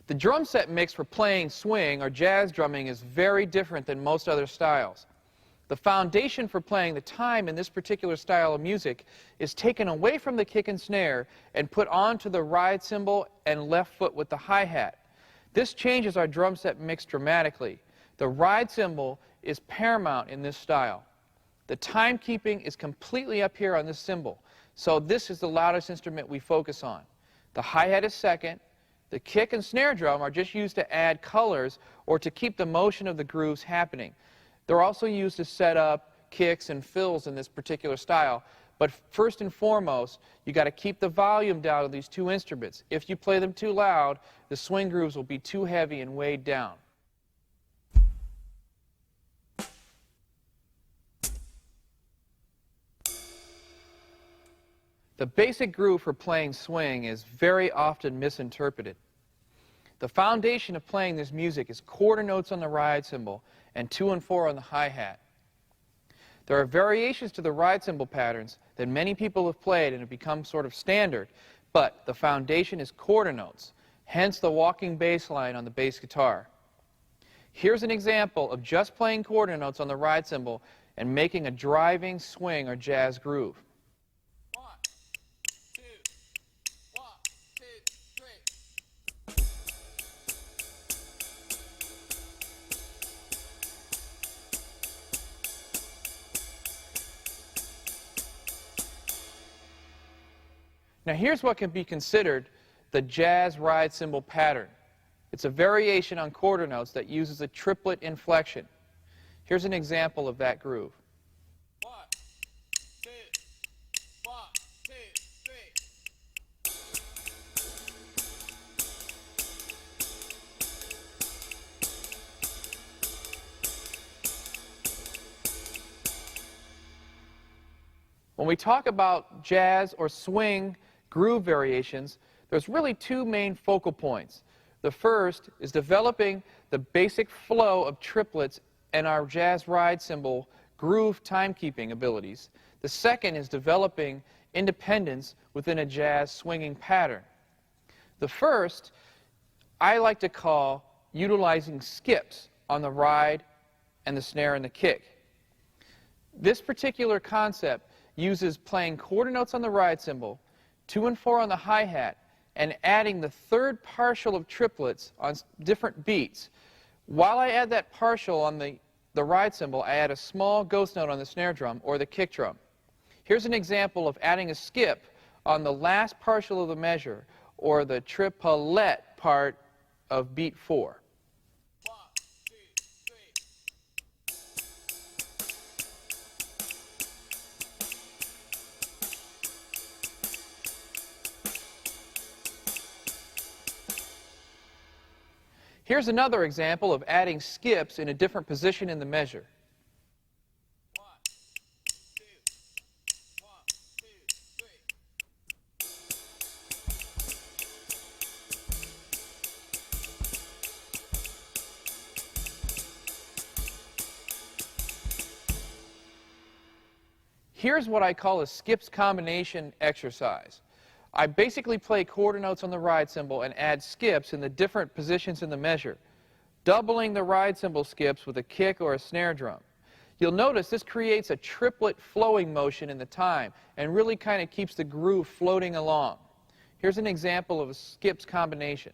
The drum set mix for playing swing or jazz drumming is very different than most other styles. The foundation for playing the time in this particular style of music is taken away from the kick and snare and put onto the ride cymbal and left foot with the hi-hat. This changes our drum set mix dramatically. The ride cymbal is paramount in this style. The timekeeping is completely up here on this cymbal, so this is the loudest instrument we focus on. The hi-hat is second. The kick and snare drum are just used to add colors or to keep the motion of the grooves happening. They're also used to set up kicks and fills in this particular style. But first and foremost, you got to keep the volume down of these two instruments. If you play them too loud, the swing grooves will be too heavy and weighed down. The basic groove for playing swing is very often misinterpreted. The foundation of playing this music is quarter notes on the ride cymbal and 2 and 4 on the hi-hat. There are variations to the ride cymbal patterns that many people have played and have become sort of standard, but the foundation is quarter notes, hence the walking bass line on the bass guitar. Here's an example of just playing quarter notes on the ride cymbal and making a driving swing or jazz groove. Now here's what can be considered the jazz ride cymbal pattern. It's a variation on quarter notes that uses a triplet inflection. Here's an example of that groove. 1, 2, 1, 2, 3. When we talk about jazz or swing groove variations, there's really two main focal points. The first is developing the basic flow of triplets and our jazz ride cymbal groove timekeeping abilities. The second is developing independence within a jazz swinging pattern. The first I like to call utilizing skips on the ride and the snare and the kick. This particular concept uses playing quarter notes on the ride cymbal, 2 and 4 on the hi-hat, and adding the third partial of triplets on different beats. While I add that partial on the ride cymbal, I add a small ghost note on the snare drum or the kick drum. Here's an example of adding a skip on the last partial of the measure, or the triplet part of beat 4. Here's another example of adding skips in a different position in the measure. 1, 2, 1, 2, 3. Here's what I call a skips combination exercise. I basically play quarter notes on the ride cymbal and add skips in the different positions in the measure, doubling the ride cymbal skips with a kick or a snare drum. You'll notice this creates a triplet flowing motion in the time and really kind of keeps the groove floating along. Here's an example of a skips combination.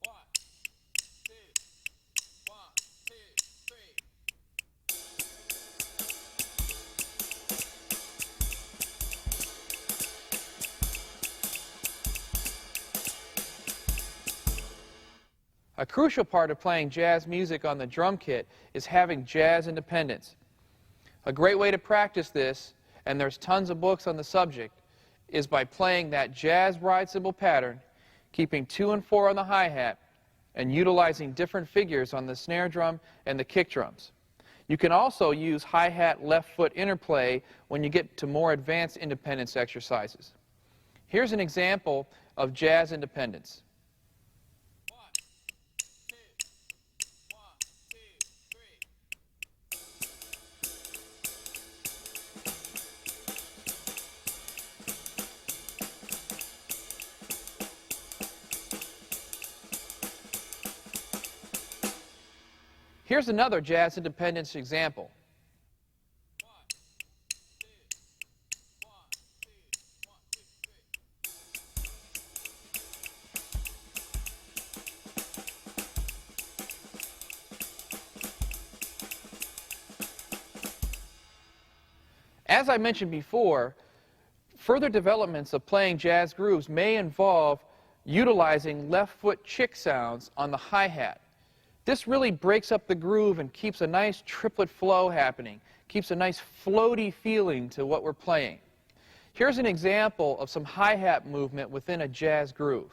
1, 2, 1, 2, 3. A crucial part of playing jazz music on the drum kit is having jazz independence. A great way to practice this, and there's tons of books on the subject, is by playing that jazz ride cymbal pattern, keeping 2 and 4 on the hi-hat, and utilizing different figures on the snare drum and the kick drums. You can also use hi-hat left foot interplay when you get to more advanced independence exercises. Here's an example of jazz independence. 1, 2, 1, 2, 3. Here's another jazz independence example. As I mentioned before, further developments of playing jazz grooves may involve utilizing left foot chick sounds on the hi-hat. This really breaks up the groove and keeps a nice triplet flow happening, keeps a nice floaty feeling to what we're playing. Here's an example of some hi-hat movement within a jazz groove.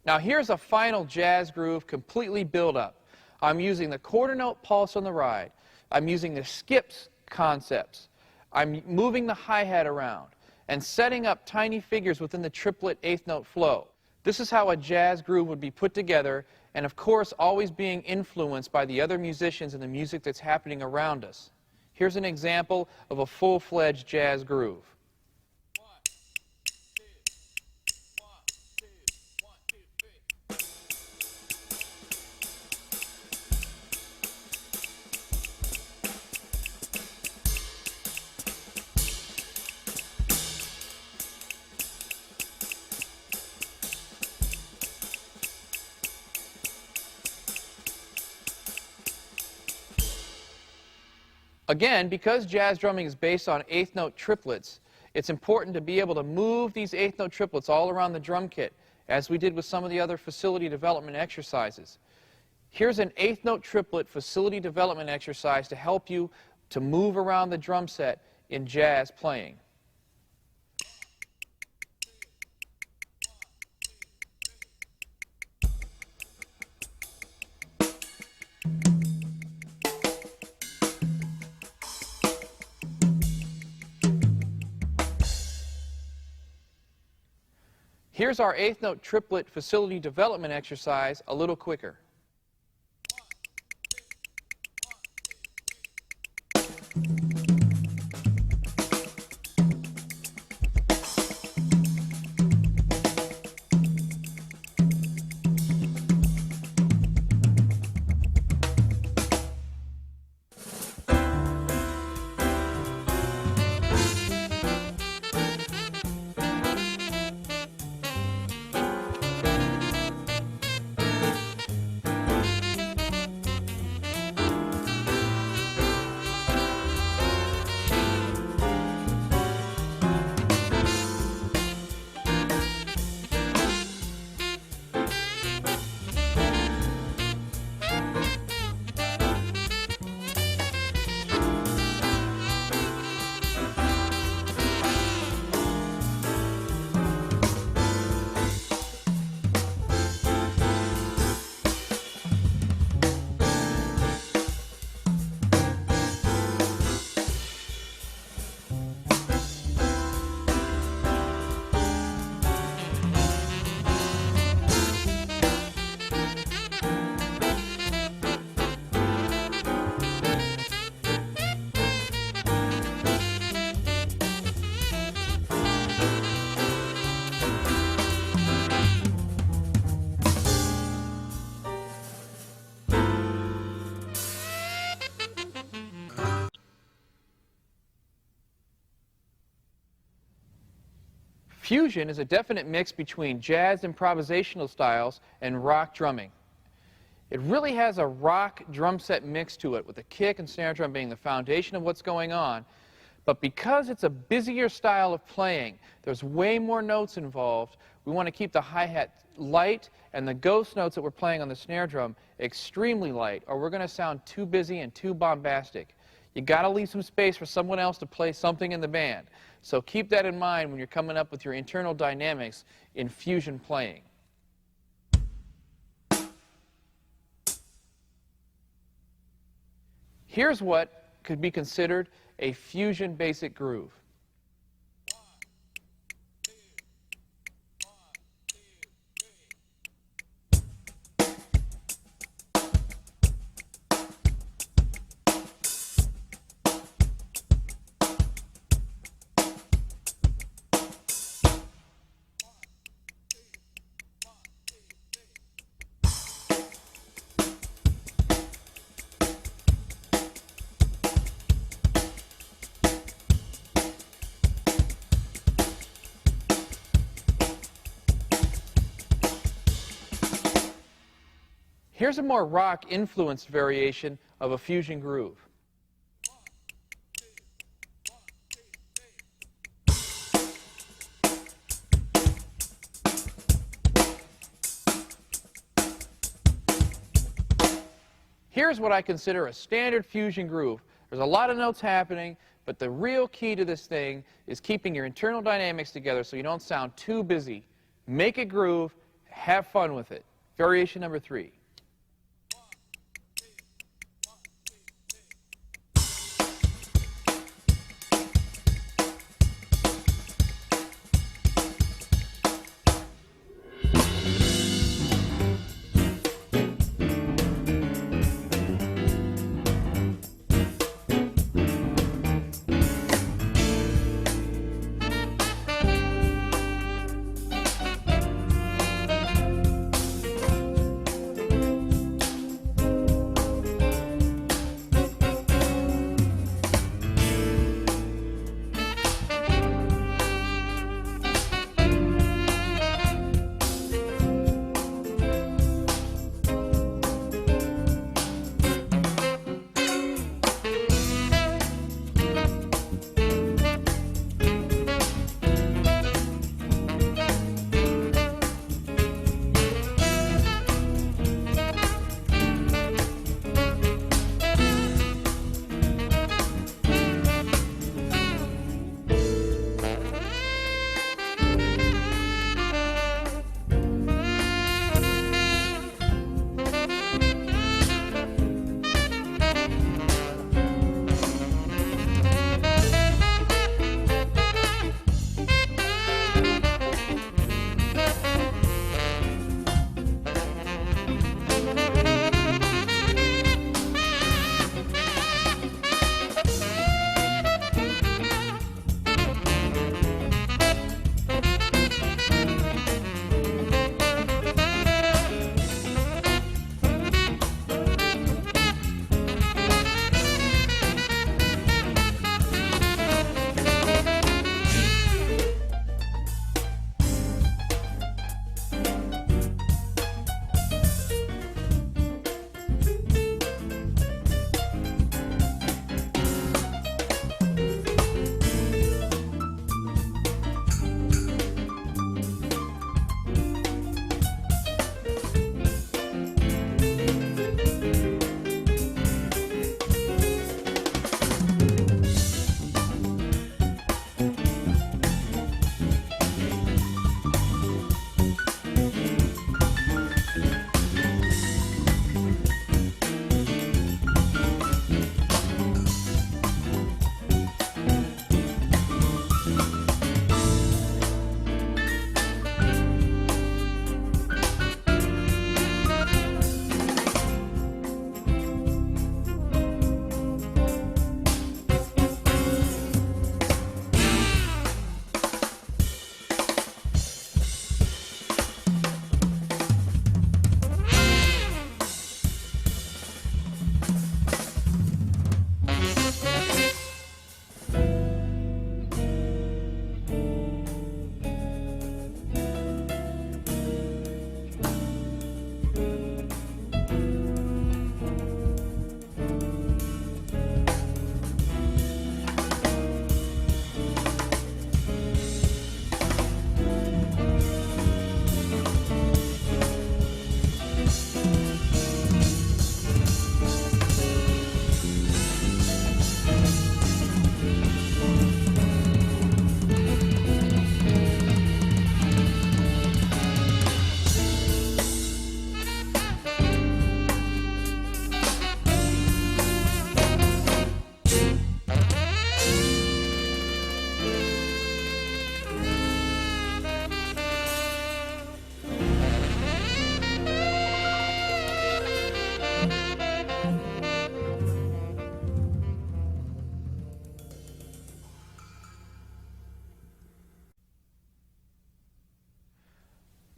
Now here's a final jazz groove completely built up. I'm using the quarter note pulse on the ride. I'm using the skips concepts. I'm moving the hi-hat around and setting up tiny figures within the triplet eighth note flow. This is how a jazz groove would be put together, and of course always being influenced by the other musicians and the music that's happening around us. Here's an example of a full-fledged jazz groove. Again, because jazz drumming is based on eighth note triplets, it's important to be able to move these eighth note triplets all around the drum kit, as we did with some of the other facility development exercises. Here's an eighth note triplet facility development exercise to help you to move around the drum set in jazz playing. Here's our eighth note triplet facility development exercise a little quicker. Fusion is a definite mix between jazz improvisational styles and rock drumming. It really has a rock drum set mix to it, with the kick and snare drum being the foundation of what's going on. But because it's a busier style of playing, there's way more notes involved. We want to keep the hi-hat light and the ghost notes that we're playing on the snare drum extremely light, or we're going to sound too busy and too bombastic. You got to leave some space for someone else to play something in the band. So keep that in mind when you're coming up with your internal dynamics in fusion playing. Here's what could be considered a fusion basic groove. Here's a more rock-influenced variation of a fusion groove. Here's what I consider a standard fusion groove. There's a lot of notes happening, but the real key to this thing is keeping your internal dynamics together so you don't sound too busy. Make it groove, have fun with it. Variation number 3.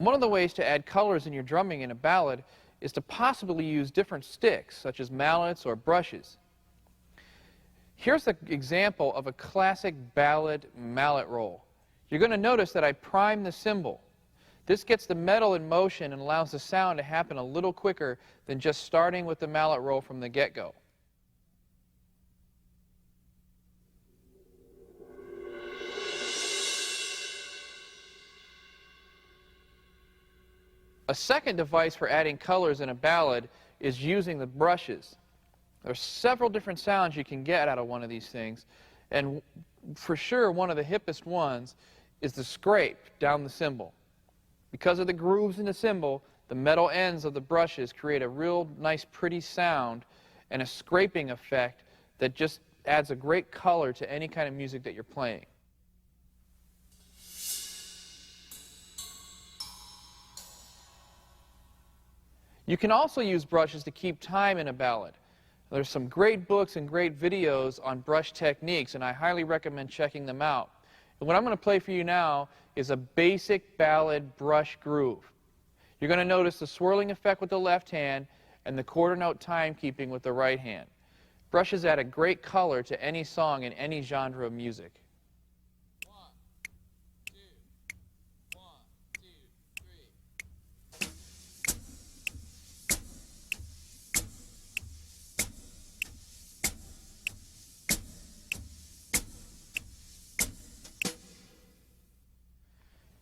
One of the ways to add colors in your drumming in a ballad is to possibly use different sticks, such as mallets or brushes. Here's an example of a classic ballad mallet roll. You're going to notice that I prime the cymbal. This gets the metal in motion and allows the sound to happen a little quicker than just starting with the mallet roll from the get-go. A second device for adding colors in a ballad is using the brushes. There's several different sounds you can get out of one of these things, and for sure one of the hippest ones is the scrape down the cymbal. Because of the grooves in the cymbal, the metal ends of the brushes create a real nice pretty sound and a scraping effect that just adds a great color to any kind of music that you're playing. You can also use brushes to keep time in a ballad. There's some great books and great videos on brush techniques, and I highly recommend checking them out. And what I'm going to play for you now is a basic ballad brush groove. You're going to notice the swirling effect with the left hand and the quarter note timekeeping with the right hand. Brushes add a great color to any song in any genre of music.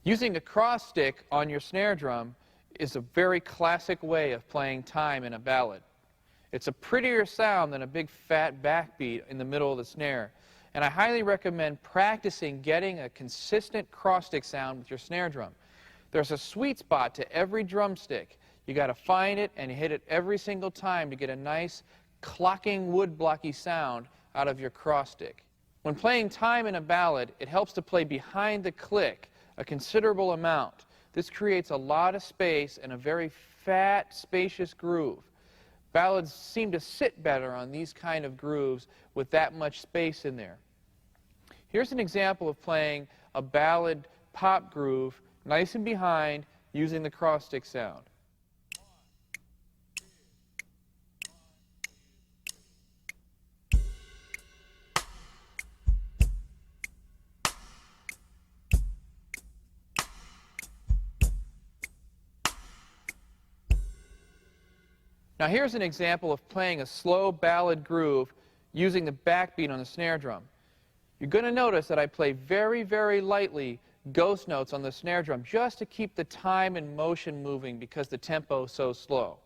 Using a cross stick on your snare drum is a very classic way of playing time in a ballad. It's a prettier sound than a big fat backbeat in the middle of the snare, and I highly recommend practicing getting a consistent cross stick sound with your snare drum. There's a sweet spot to every drumstick. You got to find it and hit it every single time to get a nice clocking wood blocky sound out of your cross stick. When playing time in a ballad, it helps to play behind the click a considerable amount. This creates a lot of space and a very fat, spacious groove. Ballads seem to sit better on these kind of grooves with that much space in there. Here's an example of playing a ballad pop groove, nice and behind, using the cross stick sound. Now here's an example of playing a slow ballad groove using the backbeat on the snare drum. You're going to notice that I play very, very lightly ghost notes on the snare drum just to keep the time and motion moving because the tempo is so slow.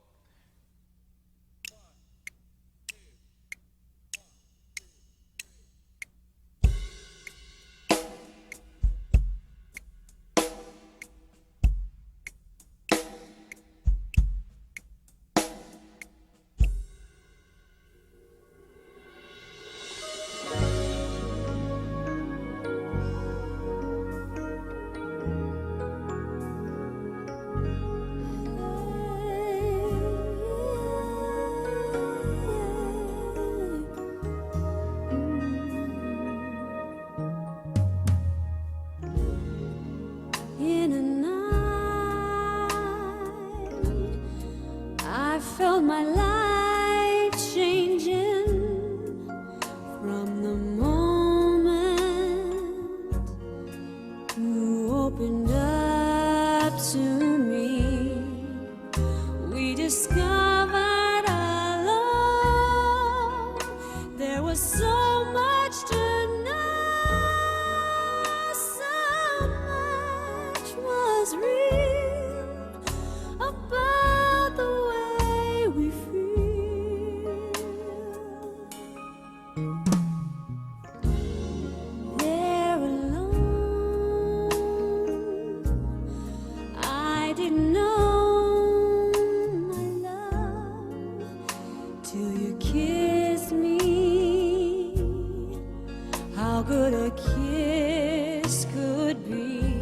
In a night, I felt my life changing from the moment you opened up to me. We discovered our love. There was so much to real about the way we feel. There alone, I didn't know my love till you kissed me. How good a kiss could be.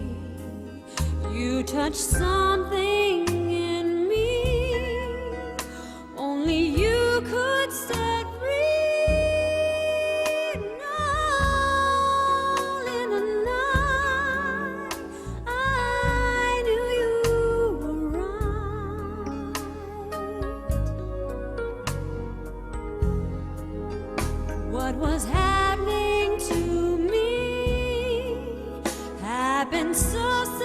You touched something in me, only you could set free. And all in a night, I knew you were right. What was happening to me happened so suddenly.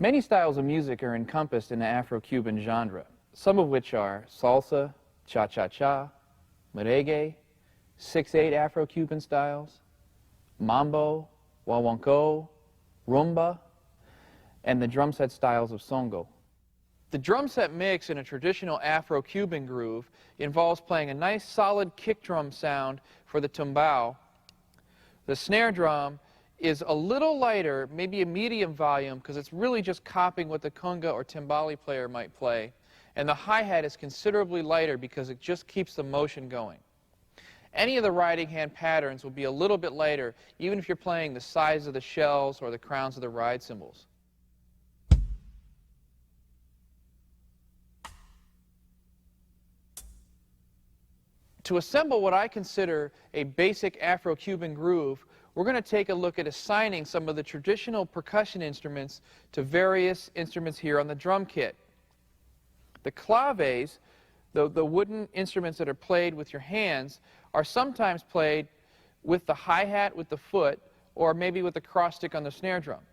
Many styles of music are encompassed in the Afro-Cuban genre, some of which are salsa, cha-cha-cha, merengue, 6/8 Afro-Cuban styles, mambo, guaguancó, rumba, and the drum set styles of songo. The drum set mix in a traditional Afro-Cuban groove involves playing a nice solid kick drum sound for the tumbao. The snare drum is a little lighter, maybe a medium volume, because it's really just copying what the conga or timbali player might play. And the hi-hat is considerably lighter because it just keeps the motion going. Any of the riding hand patterns will be a little bit lighter, even if you're playing the size of the shells or the crowns of the ride cymbals. To assemble what I consider a basic Afro-Cuban groove, we're going to take a look at assigning some of the traditional percussion instruments to various instruments here on the drum kit. The claves, the wooden instruments that are played with your hands, are sometimes played with the hi-hat with the foot, or maybe with the cross stick on the snare drum.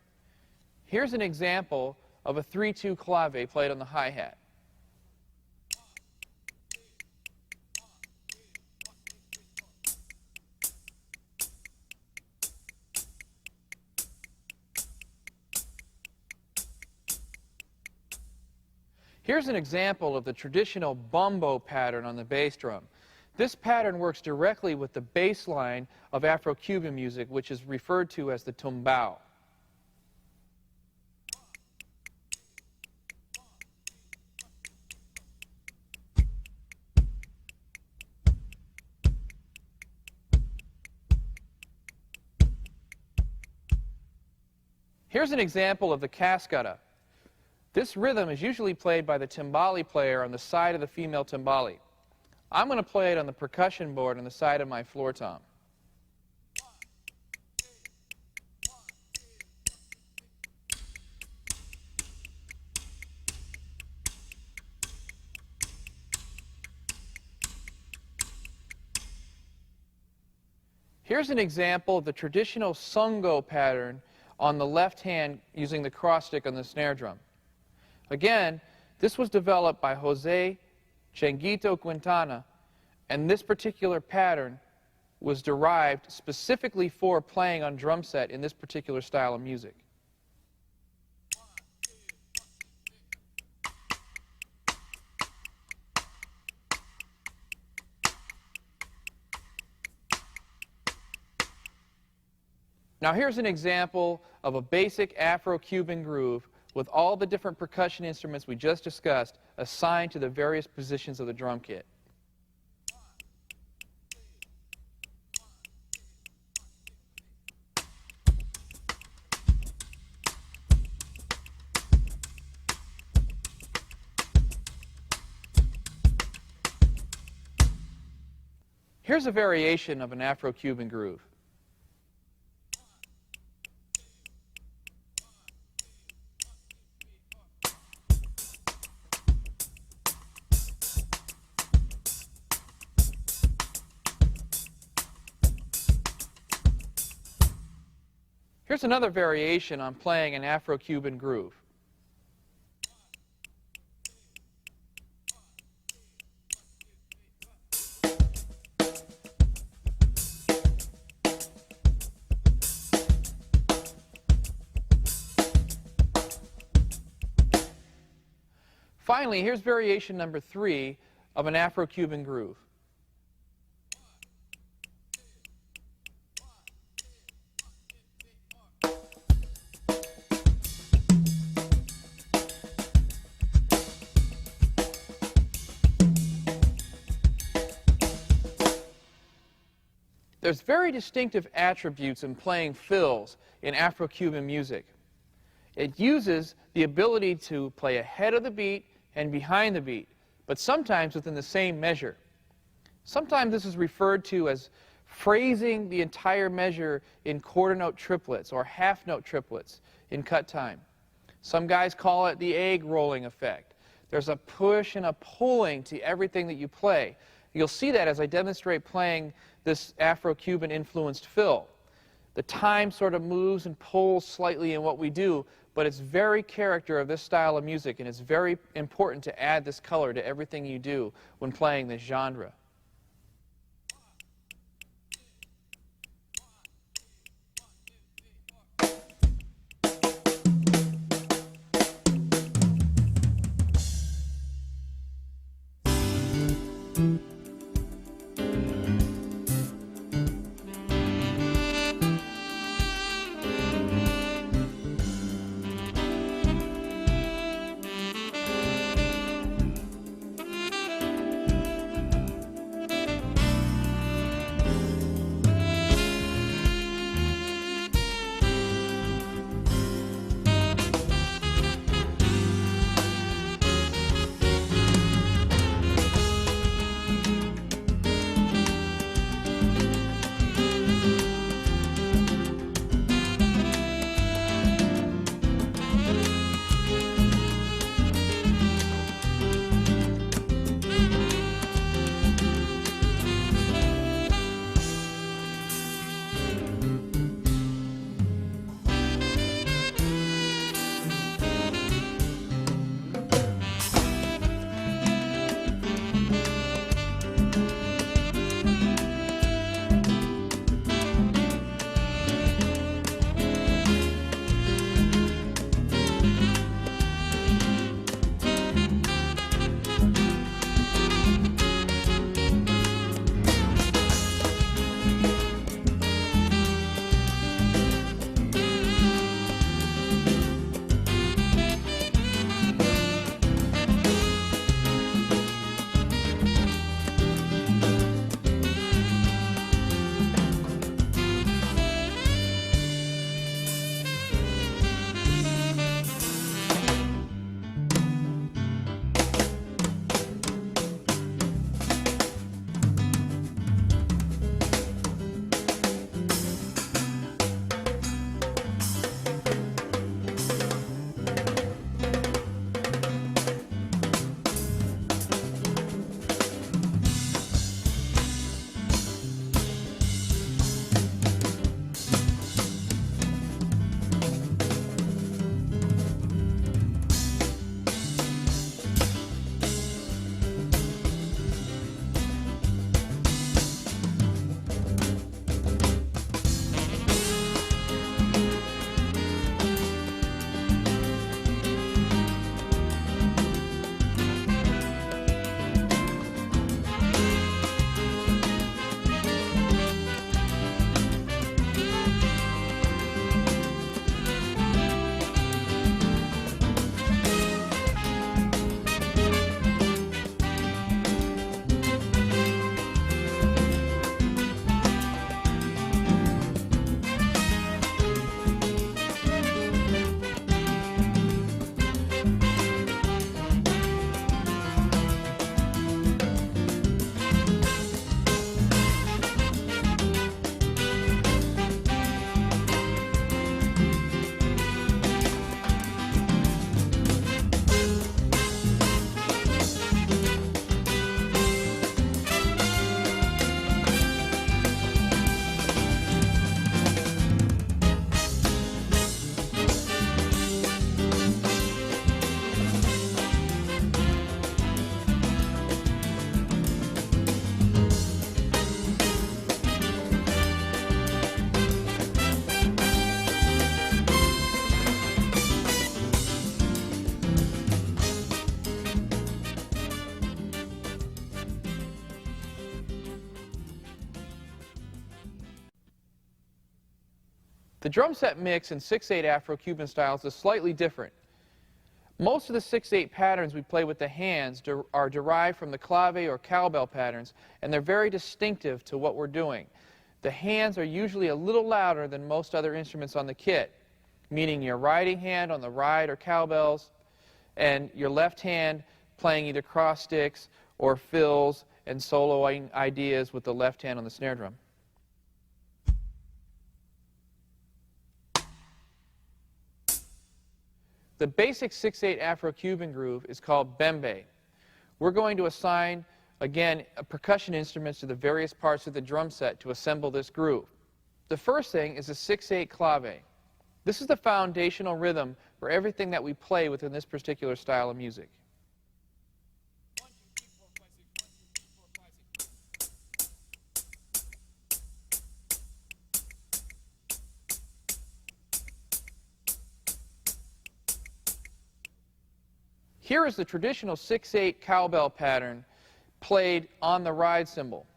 Here's an example of a 3/2 clave played on the hi-hat. Here's an example of the traditional bumbo pattern on the bass drum. This pattern works directly with the bass line of Afro-Cuban music, which is referred to as the tumbao. Here's an example of the cascada. This rhythm is usually played by the timbali player on the side of the female timbali. I'm going to play it on the percussion board on the side of my floor tom. Here's an example of the traditional songo pattern on the left hand using the cross stick on the snare drum. Again, this was developed by Jose Changuito Quintana, and this particular pattern was derived specifically for playing on drum set in this particular style of music. Now here's an example of a basic Afro-Cuban groove with all the different percussion instruments we just discussed assigned to the various positions of the drum kit. Here's a variation of an Afro-Cuban groove. Here's another variation on playing an Afro-Cuban groove. Finally, here's variation number 3 of an Afro-Cuban groove. There's very distinctive attributes in playing fills in Afro-Cuban music. It uses the ability to play ahead of the beat and behind the beat, but sometimes within the same measure. Sometimes this is referred to as phrasing the entire measure in quarter note triplets or half note triplets in cut time. Some guys call it the egg rolling effect. There's a push and a pulling to everything that you play. You'll see that as I demonstrate playing this Afro-Cuban influenced fill. The time sort of moves and pulls slightly in what we do, but it's very character of this style of music, and it's very important to add this color to everything you do when playing this genre. The drum set mix in 6/8 Afro-Cuban styles is slightly different. Most of the 6/8 patterns we play with the hands are derived from the clave or cowbell patterns, and they're very distinctive to what we're doing. The hands are usually a little louder than most other instruments on the kit, meaning your riding hand on the ride or cowbells, and your left hand playing either cross sticks or fills and soloing ideas with the left hand on the snare drum. The basic 6/8 Afro-Cuban groove is called bembe. We're going to assign, again, percussion instruments to the various parts of the drum set to assemble this groove. The first thing is a 6/8 clave. This is the foundational rhythm for everything that we play within this particular style of music. Here is the traditional 6/8 cowbell pattern played on the ride cymbal.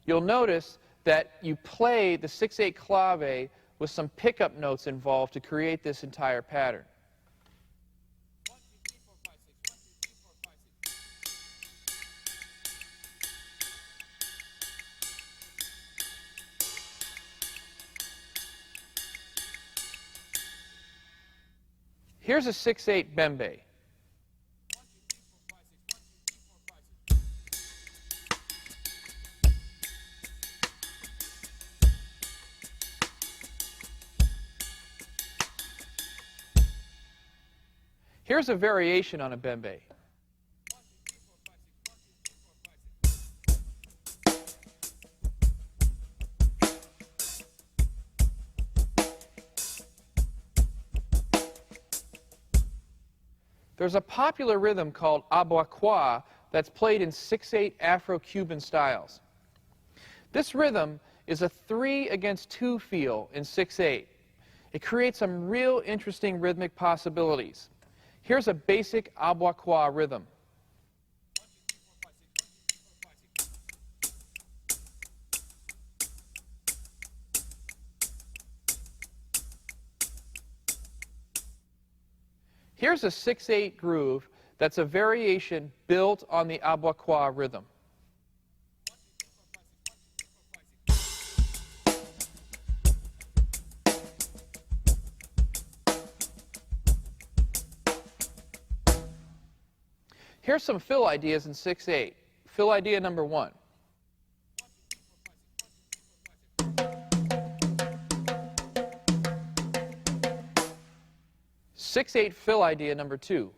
You'll notice that you play the 6/8 clave with some pickup notes involved to create this entire pattern. Here's a 6/8 bembe. Here's a variation on a bembe. There's a popular rhythm called abuaqua that's played in 6/8 Afro-Cuban styles. This rhythm is a 3-against-2 feel in 6/8. It creates some real interesting rhythmic possibilities. Here's a basic abuaqua rhythm. Here's a 6/8 groove that's a variation built on the abuaqua rhythm. Here's some fill ideas in 6/8. Fill idea number 1. Six-eight fill idea number 2.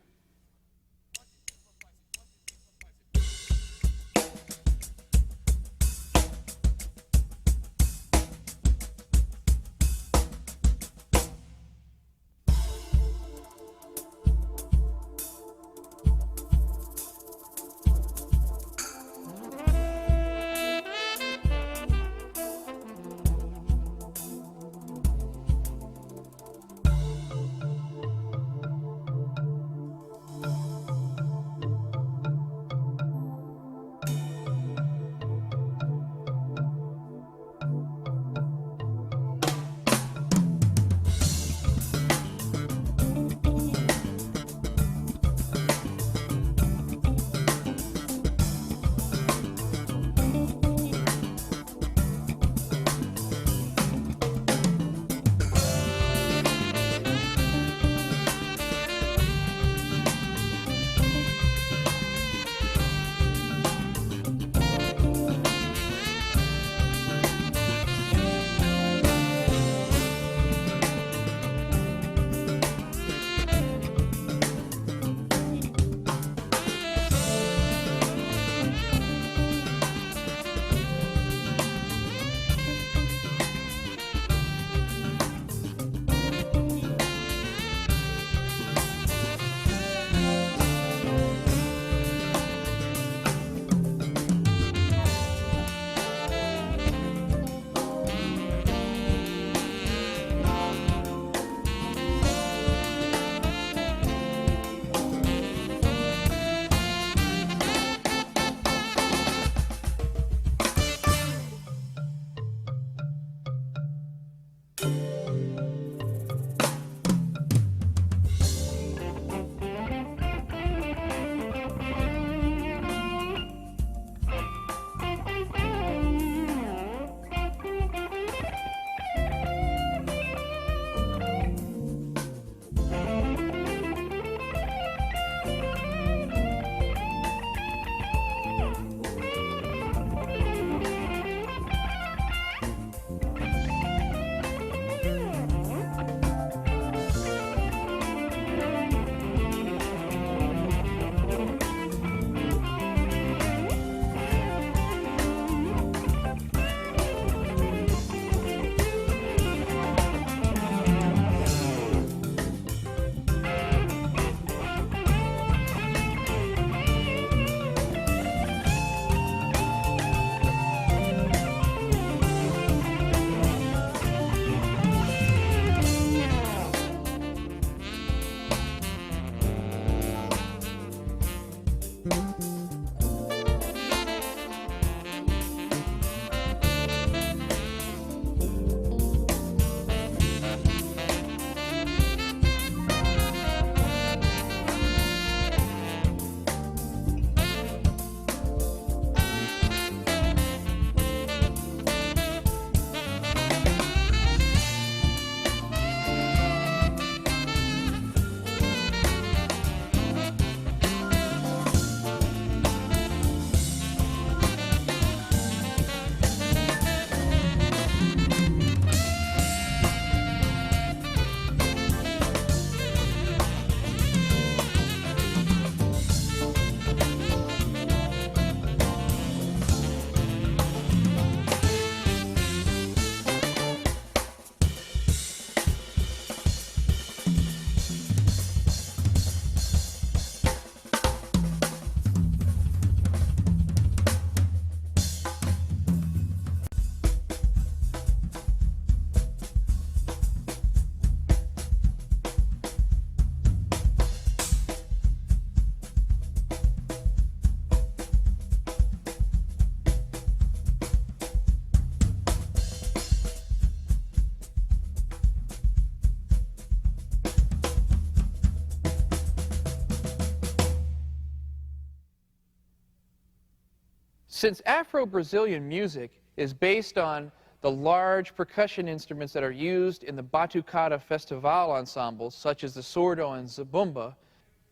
Since Afro-Brazilian music is based on the large percussion instruments that are used in the Batucada Festival ensembles, such as the surdo and zabumba,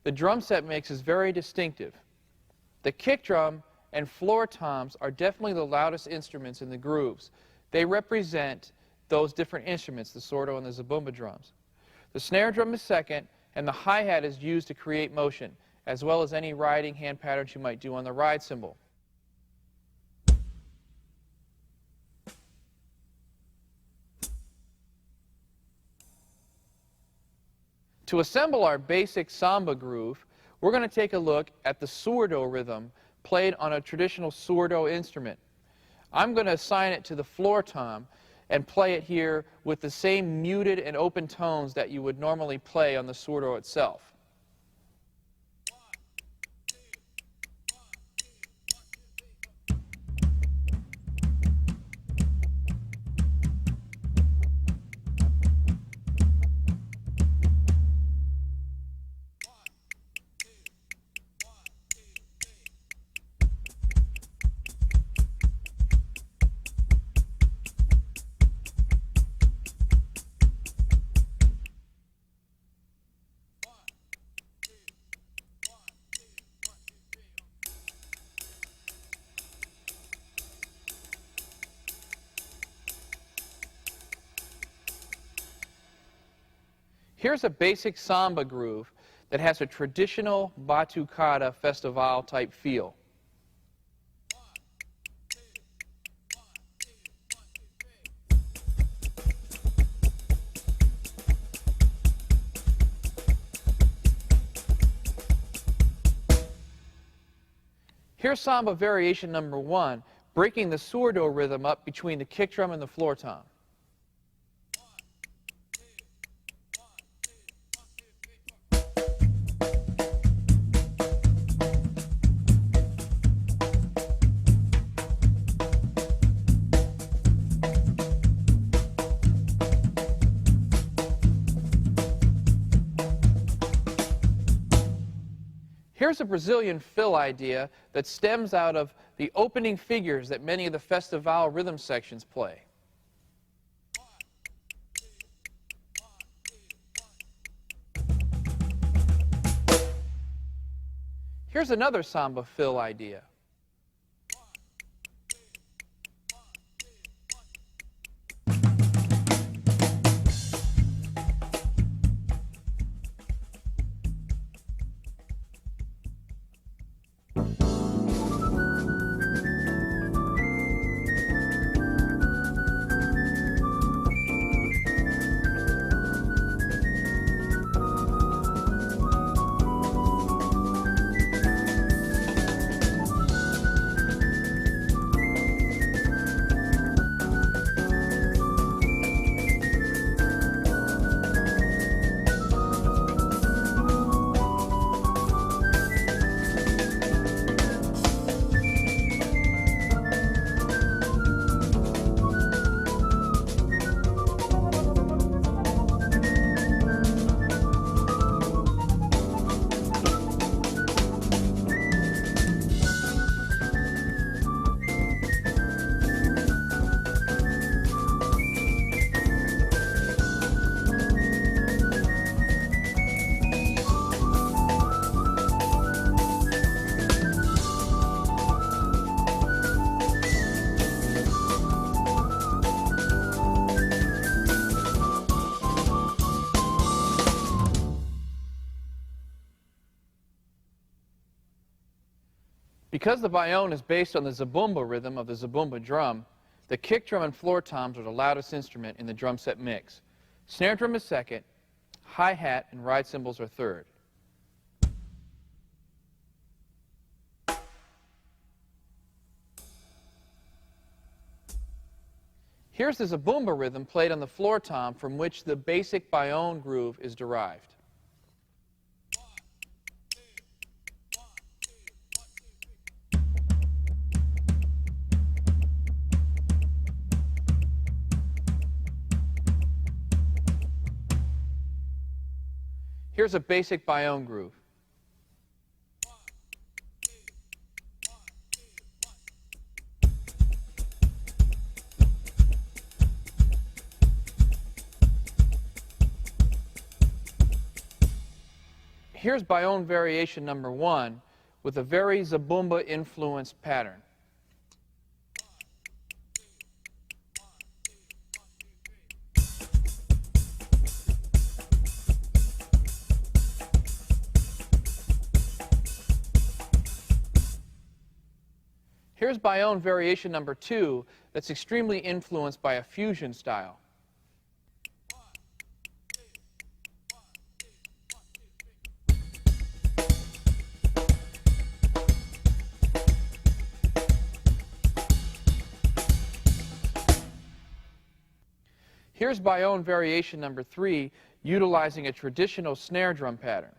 the drum set mix is very distinctive. The kick drum and floor toms are definitely the loudest instruments in the grooves. They represent those different instruments, the surdo and the zabumba drums. The snare drum is second, and the hi-hat is used to create motion, as well as any riding hand patterns you might do on the ride cymbal. To assemble our basic samba groove, we're going to take a look at the surdo rhythm played on a traditional surdo instrument. I'm going to assign it to the floor tom and play it here with the same muted and open tones that you would normally play on the surdo itself. Here's a basic samba groove that has a traditional Batucada Festival type feel. Here's samba variation number 1, breaking the surdo rhythm up between the kick drum and the floor tom. Here's a Brazilian fill idea that stems out of the opening figures that many of the Festival rhythm sections play. Here's another samba fill idea. Because the bayonne is based on the zabumba rhythm of the zabumba drum, the kick drum and floor toms are the loudest instrument in the drum set mix. Snare drum is second, hi-hat and ride cymbals are third. Here's the zabumba rhythm played on the floor tom from which the basic bayonne groove is derived. Here's a basic bayonne groove. Here's Bayonne variation number 1 with a very zabumba-influenced pattern. Here's Bayonne variation number 2 that's extremely influenced by a fusion style. Here's Bayonne variation number 3 utilizing a traditional snare drum pattern.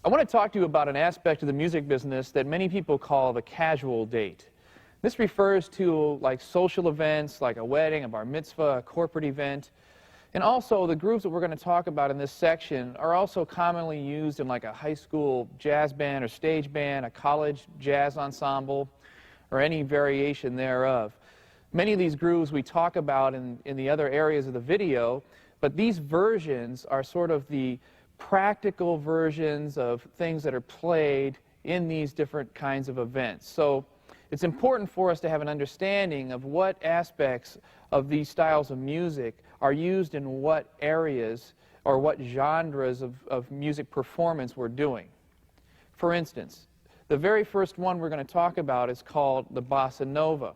I want to talk to you about an aspect of the music business that many people call the casual date. This refers to like social events like a wedding, a bar mitzvah, a corporate event. And also the grooves that we're going to talk about in this section are also commonly used in like a high school jazz band or stage band, a college jazz ensemble, or any variation thereof. Many of these grooves we talk about in the other areas of the video, but these versions are sort of the practical versions of things that are played in these different kinds of events. So it's important for us to have an understanding of what aspects of these styles of music are used in what areas or what genres of music performance we're doing. For instance, the very first one we're going to talk about is called the bossa nova.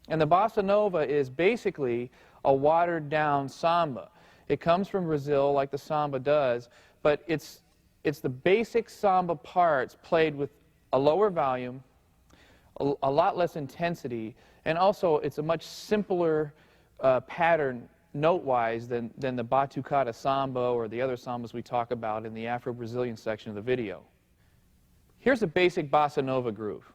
And the bossa nova is basically a watered-down samba. It comes from Brazil like the samba does, but it's the basic samba parts played with a lower volume, a lot less intensity, and also it's a much simpler pattern note-wise than the batucada samba or the other sambas we talk about in the Afro-Brazilian section of the video. Here's a basic bossa nova groove.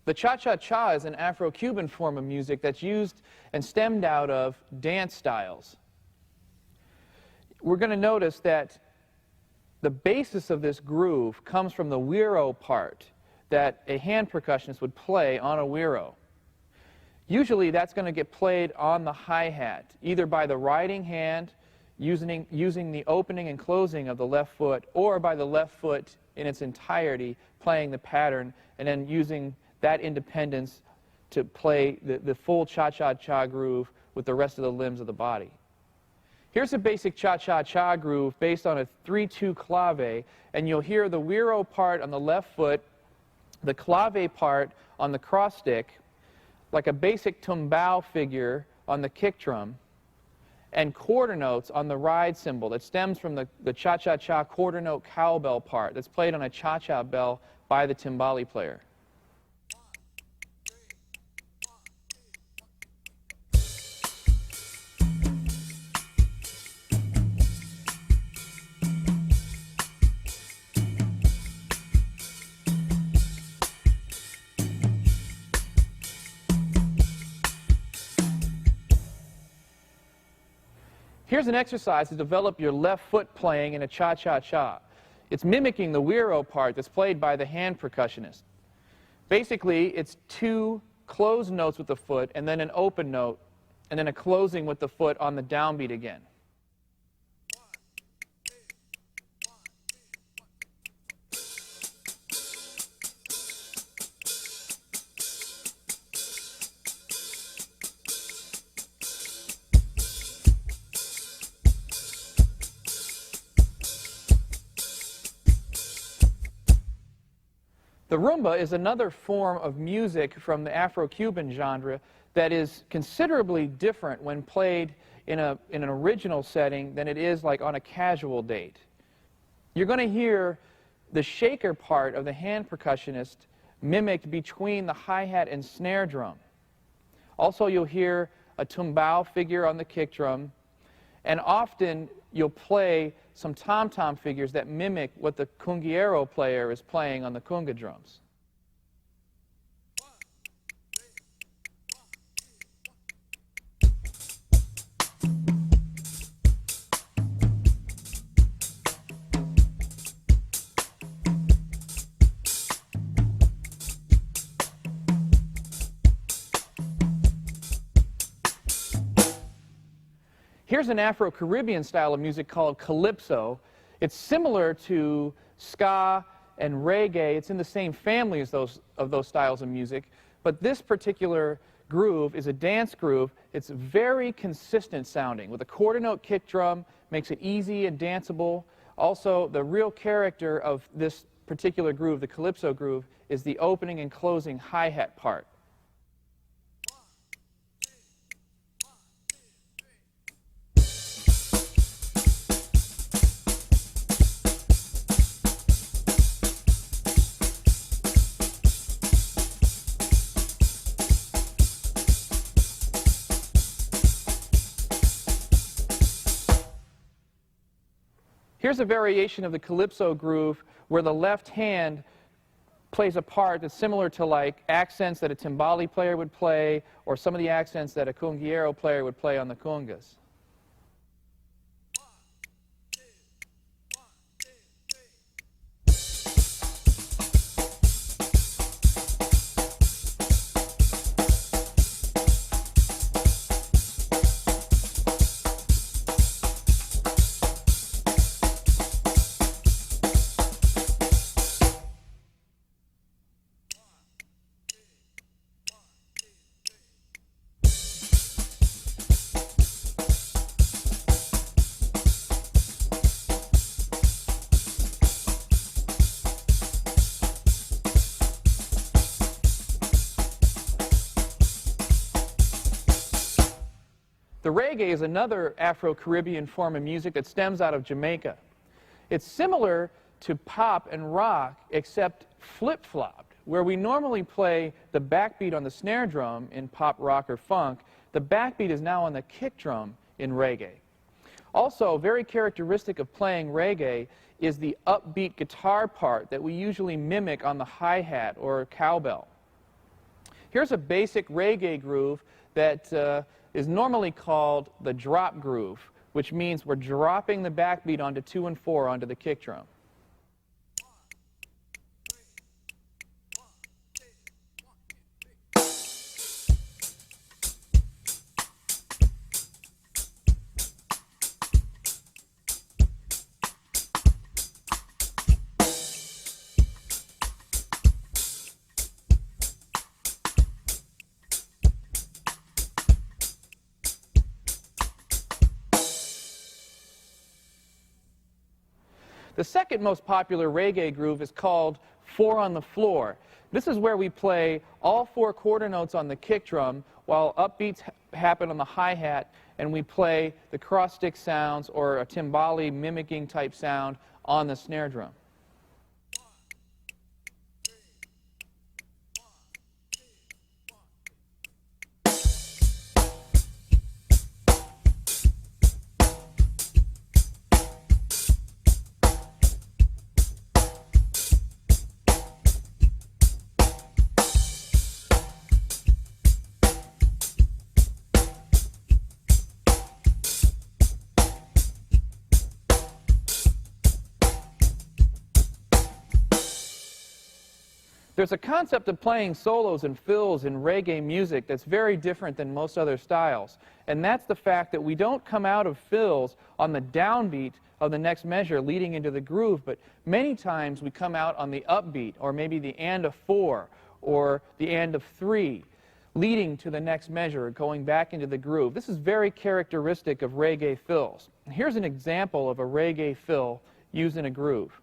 The cha-cha-cha is an Afro-Cuban form of music that's used and stemmed out of dance styles. We're going to notice that the basis of this groove comes from the güiro part that a hand percussionist would play on a güiro. Usually that's going to get played on the hi-hat, either by the riding hand, using the opening and closing of the left foot, or by the left foot in its entirety playing the pattern, and then using that independence to play the full cha-cha-cha groove with the rest of the limbs of the body. Here's a basic cha-cha-cha groove based on a 3-2 clave, and you'll hear the güiro part on the left foot, the clave part on the cross stick, like a basic tumbao figure on the kick drum, and quarter notes on the ride cymbal that stems from the cha-cha-cha quarter note cowbell part that's played on a cha-cha bell by the timbali player. Here's an exercise to develop your left foot playing in a cha-cha-cha. It's mimicking the güiro part that's played by the hand percussionist. Basically, it's 2 closed notes with the foot, and then an open note, and then a closing with the foot on the downbeat again. The rumba is another form of music from the Afro-Cuban genre that is considerably different when played in an original setting than it is like on a casual date. You're going to hear the shaker part of the hand percussionist mimicked between the hi-hat and snare drum. Also, you'll hear a tumbao figure on the kick drum, and often you'll play some tom-tom figures that mimic what the cunguero player is playing on the conga drums. Here's an Afro-Caribbean style of music called calypso. It's similar to ska and reggae. It's in the same family as those styles of music. But this particular groove is a dance groove. It's very consistent sounding with a quarter note kick drum, makes it easy and danceable. Also, the real character of this particular groove, the calypso groove, is the opening and closing hi-hat part. Here's a variation of the calypso groove where the left hand plays a part that's similar to like accents that a timbali player would play, or some of the accents that a cunguero player would play on the congas. The reggae is another Afro-Caribbean form of music that stems out of Jamaica. It's similar to pop and rock, except flip-flopped. Where we normally play the backbeat on the snare drum in pop, rock, or funk, the backbeat is now on the kick drum in reggae. Also, very characteristic of playing reggae is the upbeat guitar part that we usually mimic on the hi-hat or cowbell. Here's a basic reggae groove that is normally called the drop groove, which means we're dropping the backbeat onto 2 and 4 onto the kick drum. The second most popular reggae groove is called 4 on the floor. This is where we play all 4 quarter notes on the kick drum while upbeats happen on the hi-hat, and we play the cross stick sounds or a timbali mimicking type sound on the snare drum. There's a concept of playing solos and fills in reggae music that's very different than most other styles, and that's the fact that we don't come out of fills on the downbeat of the next measure leading into the groove, but many times we come out on the upbeat, or maybe the and of 4, or the and of 3, leading to the next measure, going back into the groove. This is very characteristic of reggae fills. Here's an example of a reggae fill used in a groove.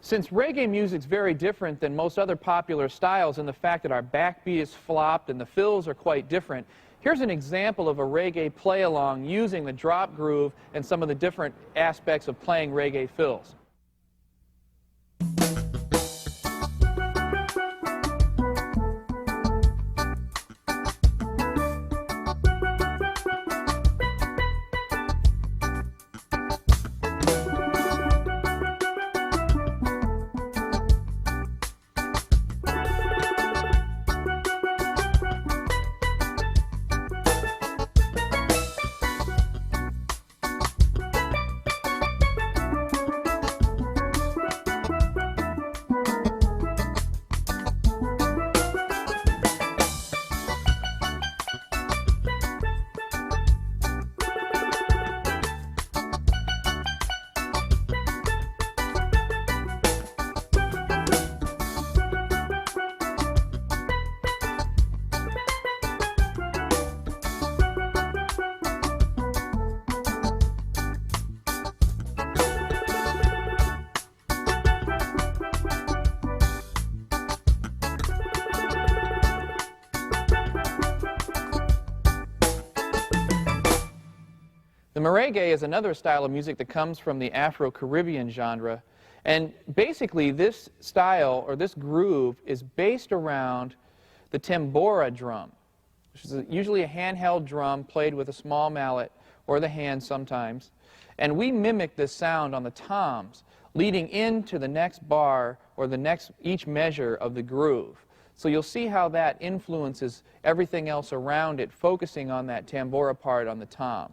Since reggae music's very different than most other popular styles in the fact that our backbeat is flopped and the fills are quite different, here's an example of a reggae play-along using the drop groove and some of the different aspects of playing reggae fills. The merengue is another style of music that comes from the Afro-Caribbean genre, and basically this style, or this groove, is based around the tambora drum, which is usually a handheld drum played with a small mallet, or the hand sometimes, and we mimic this sound on the toms, leading into the next bar, or each measure of the groove. So you'll see how that influences everything else around it, focusing on that tambora part on the tom.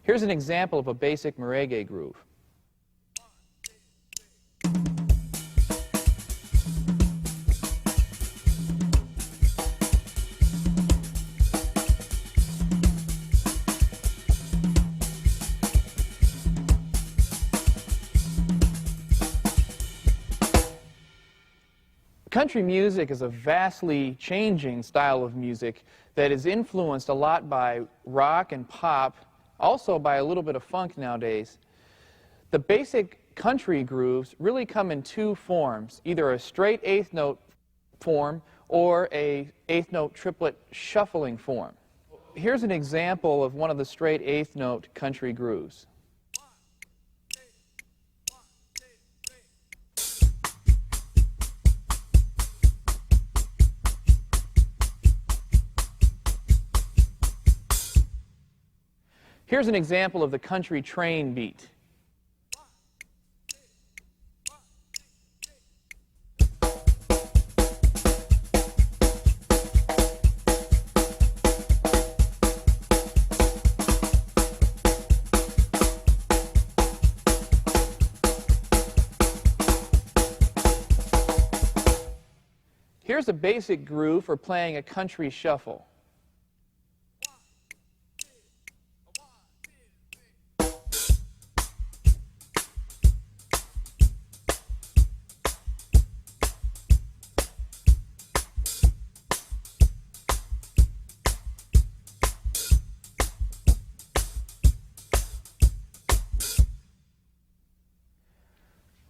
Here's an example of a basic merengue groove. Country music is a vastly changing style of music that is influenced a lot by rock and pop, also by a little bit of funk nowadays. The basic country grooves really come in two forms, either a straight eighth note form or a eighth note triplet shuffling form. Here's an example of one of the straight eighth note country grooves. Here's an example of the country train beat. Here's a basic groove for playing a country shuffle.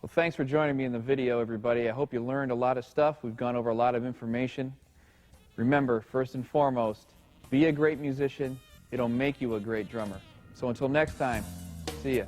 Well, thanks for joining me in the video, everybody. I hope you learned a lot of stuff. We've gone over a lot of information. Remember, first and foremost, be a great musician. It'll make you a great drummer. So until next time, see ya.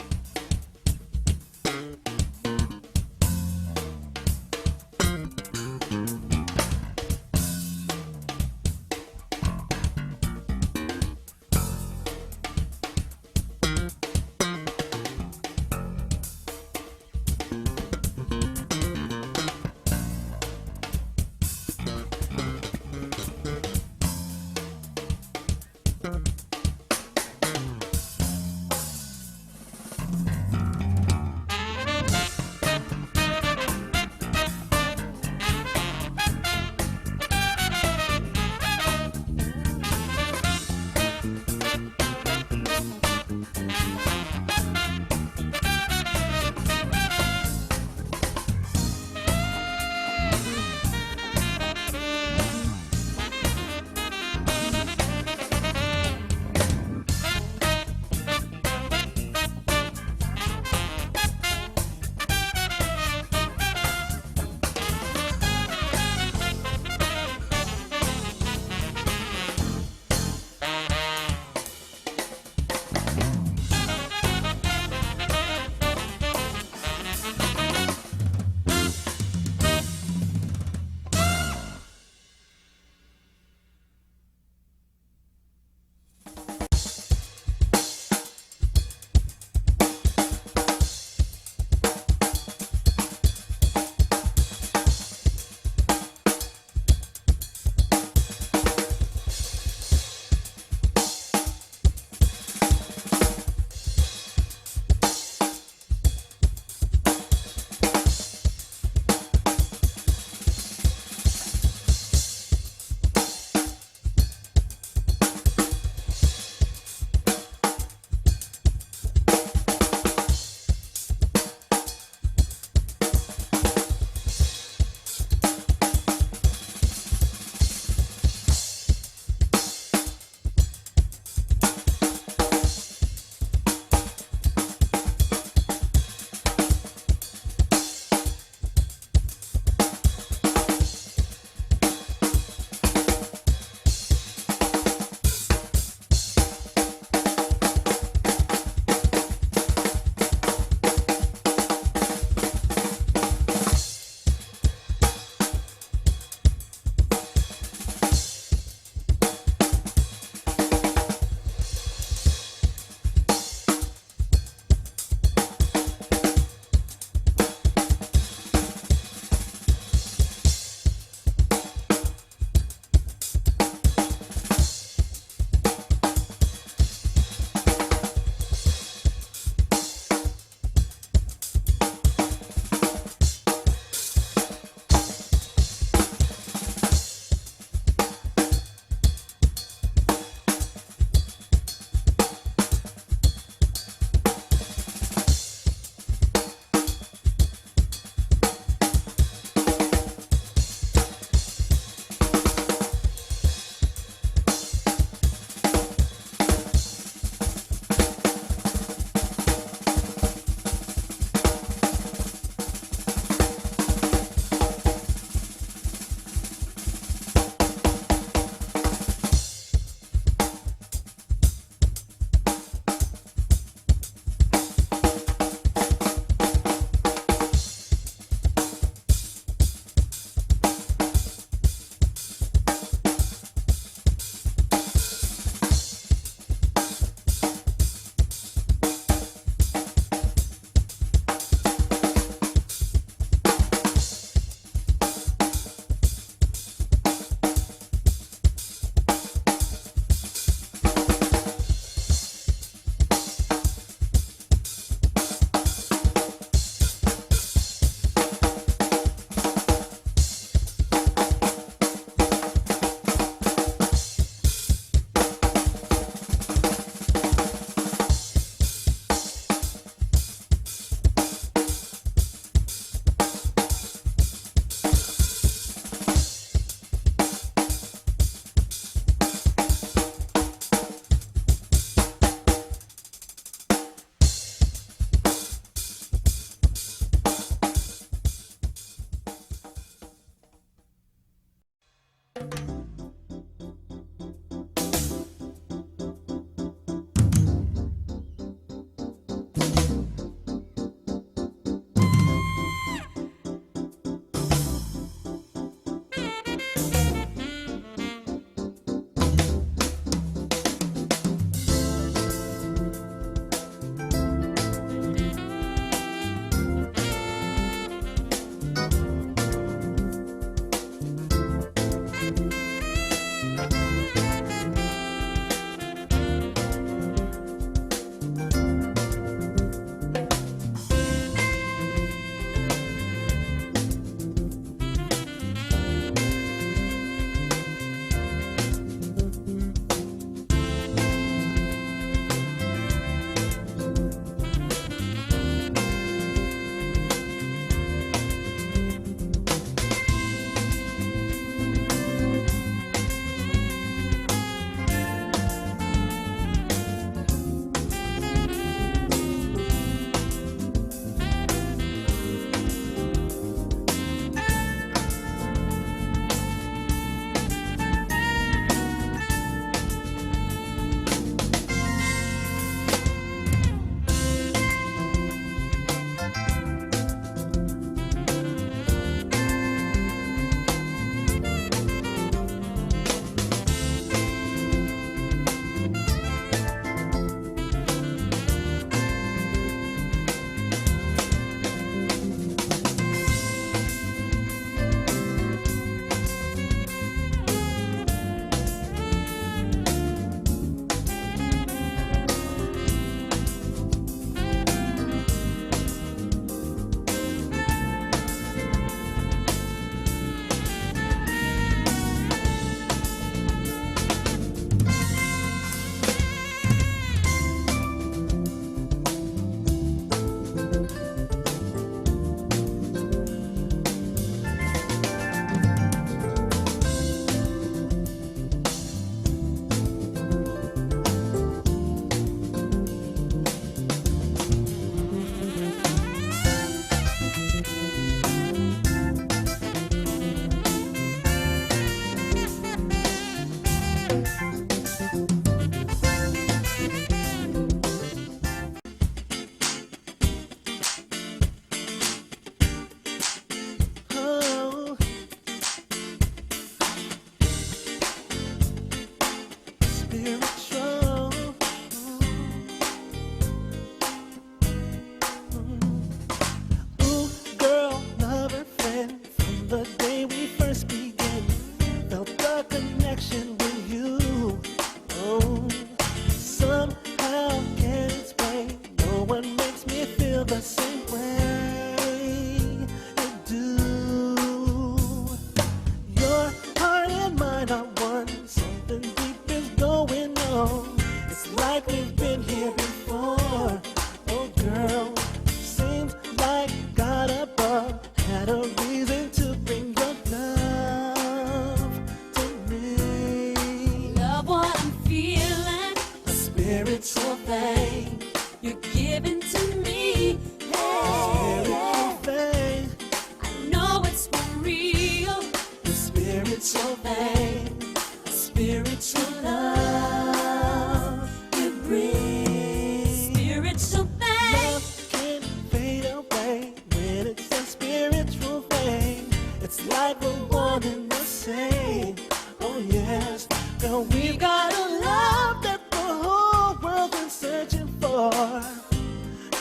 say, oh yes, girl, we got a love that the whole world's been searching for.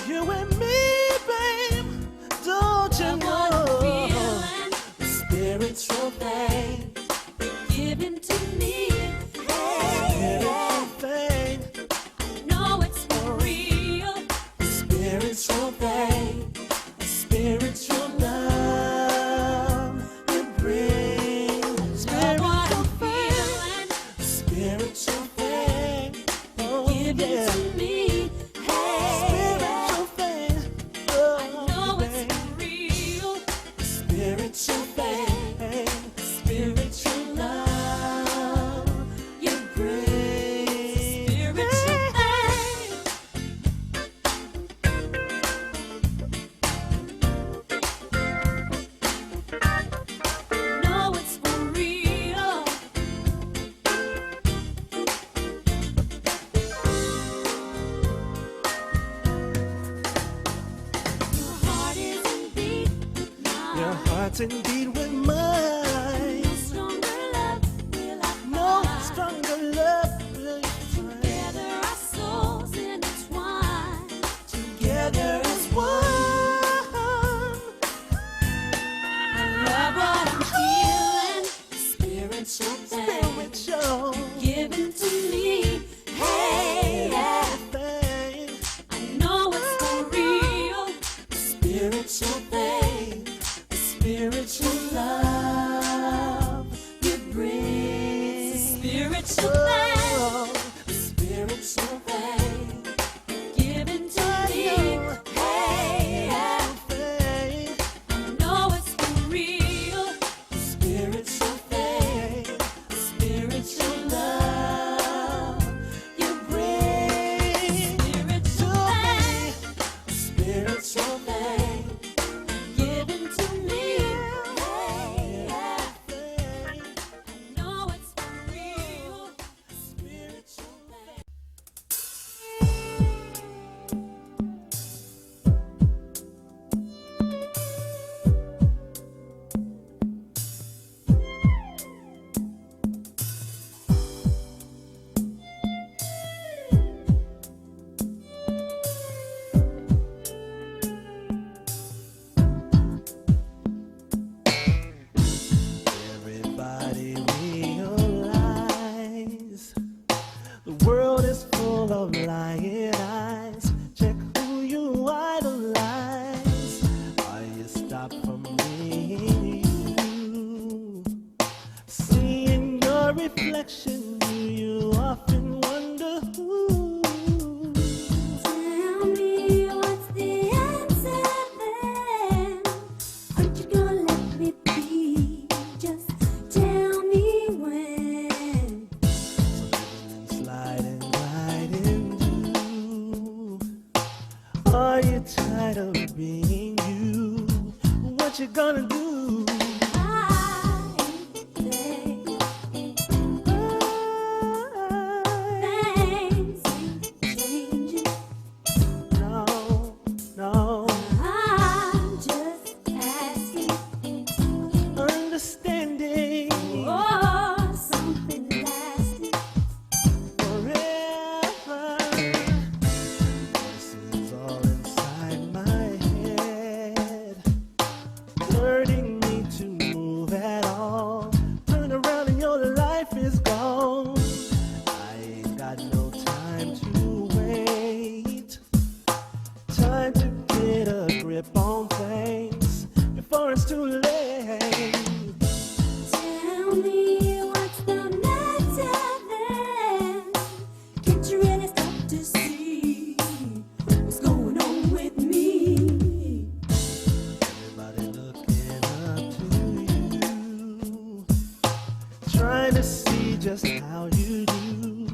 You and me, babe, don't you know? The spiritual thing Given to me, spiritual thing, know it's for real. spiritual thing, spiritual love you bring. Love what I'm Spiritual feeling. spiritual thing, oh Given yeah. to me, Spiritual thing, oh know it's babe. for real. Spiritual thing, spiritual love you bring. Spiritual thing. Know it's for real. Your heart is in beat with Your mine. heart's indeed with mine. Stronger love will I No find. stronger love will you find. Together our souls intertwine. Together as one. I love what I'm feeling. Spiritual thing Spiritual given to me. Hey, yeah. thing. I know it's for real. Spiritual thing. Spiritual love you bring. Spiritual thing Oh, spiritual thing. given to me. Hey, yeah. Thing. I know it's for real. Spiritual thing, spiritual love you bring. Spiritual thing Spiritual thing, given to me. Hey, yeah. thing, I know it's for real. spiritual thing. Everybody realize the world is full of lying eyes. Check who you idolize. Are you stopped from being you? Seeing your reflection, do you often wonder who? Tell me what's the answer then? Aren't you gonna let me be? Just tell me when. Slide and glide into. Are you tired of being you? What you gonna do? I think things changing. No, no. I'm just asking Understanding for something lasting. forever. Voices all inside my head, hurting me to move at all. Turn around and your life is gone. I ain't got no time to wait. Time to get a grip on things before it's too late. Tell me what's the matter then? Can't you really stop to see what's going on with me? Everybody looking up to you, trying to see just how you do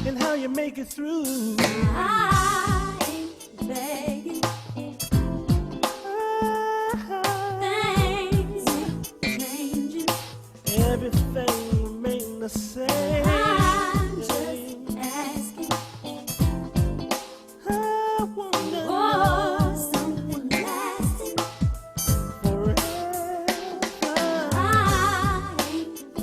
and how you make it through. I ain't begging. Things changing. Everything remain the same. I'm just asking I wonder for something lasting. forever. I ain't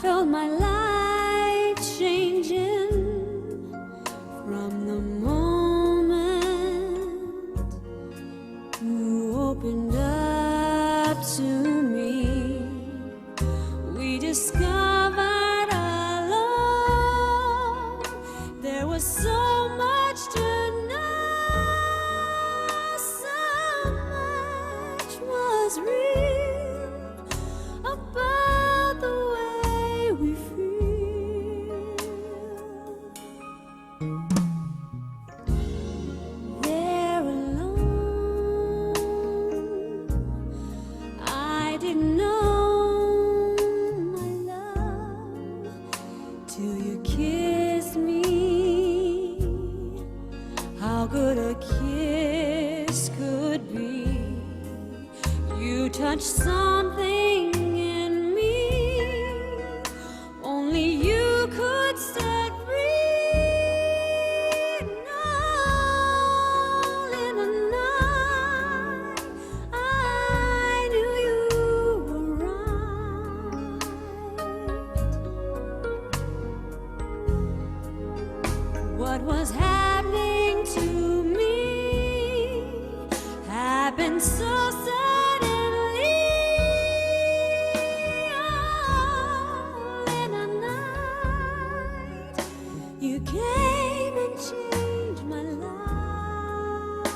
felt my life changing from the moment you opened up to me. We discovered our love. There was so much to know, so much was real about the way we feel. There alone, I didn't know my love till you kissed me. How good a kiss could be. You touched something in me only you could set free. And all in a night I knew you were right. What was happening to me happened so suddenly. All in a night, you came and changed my life.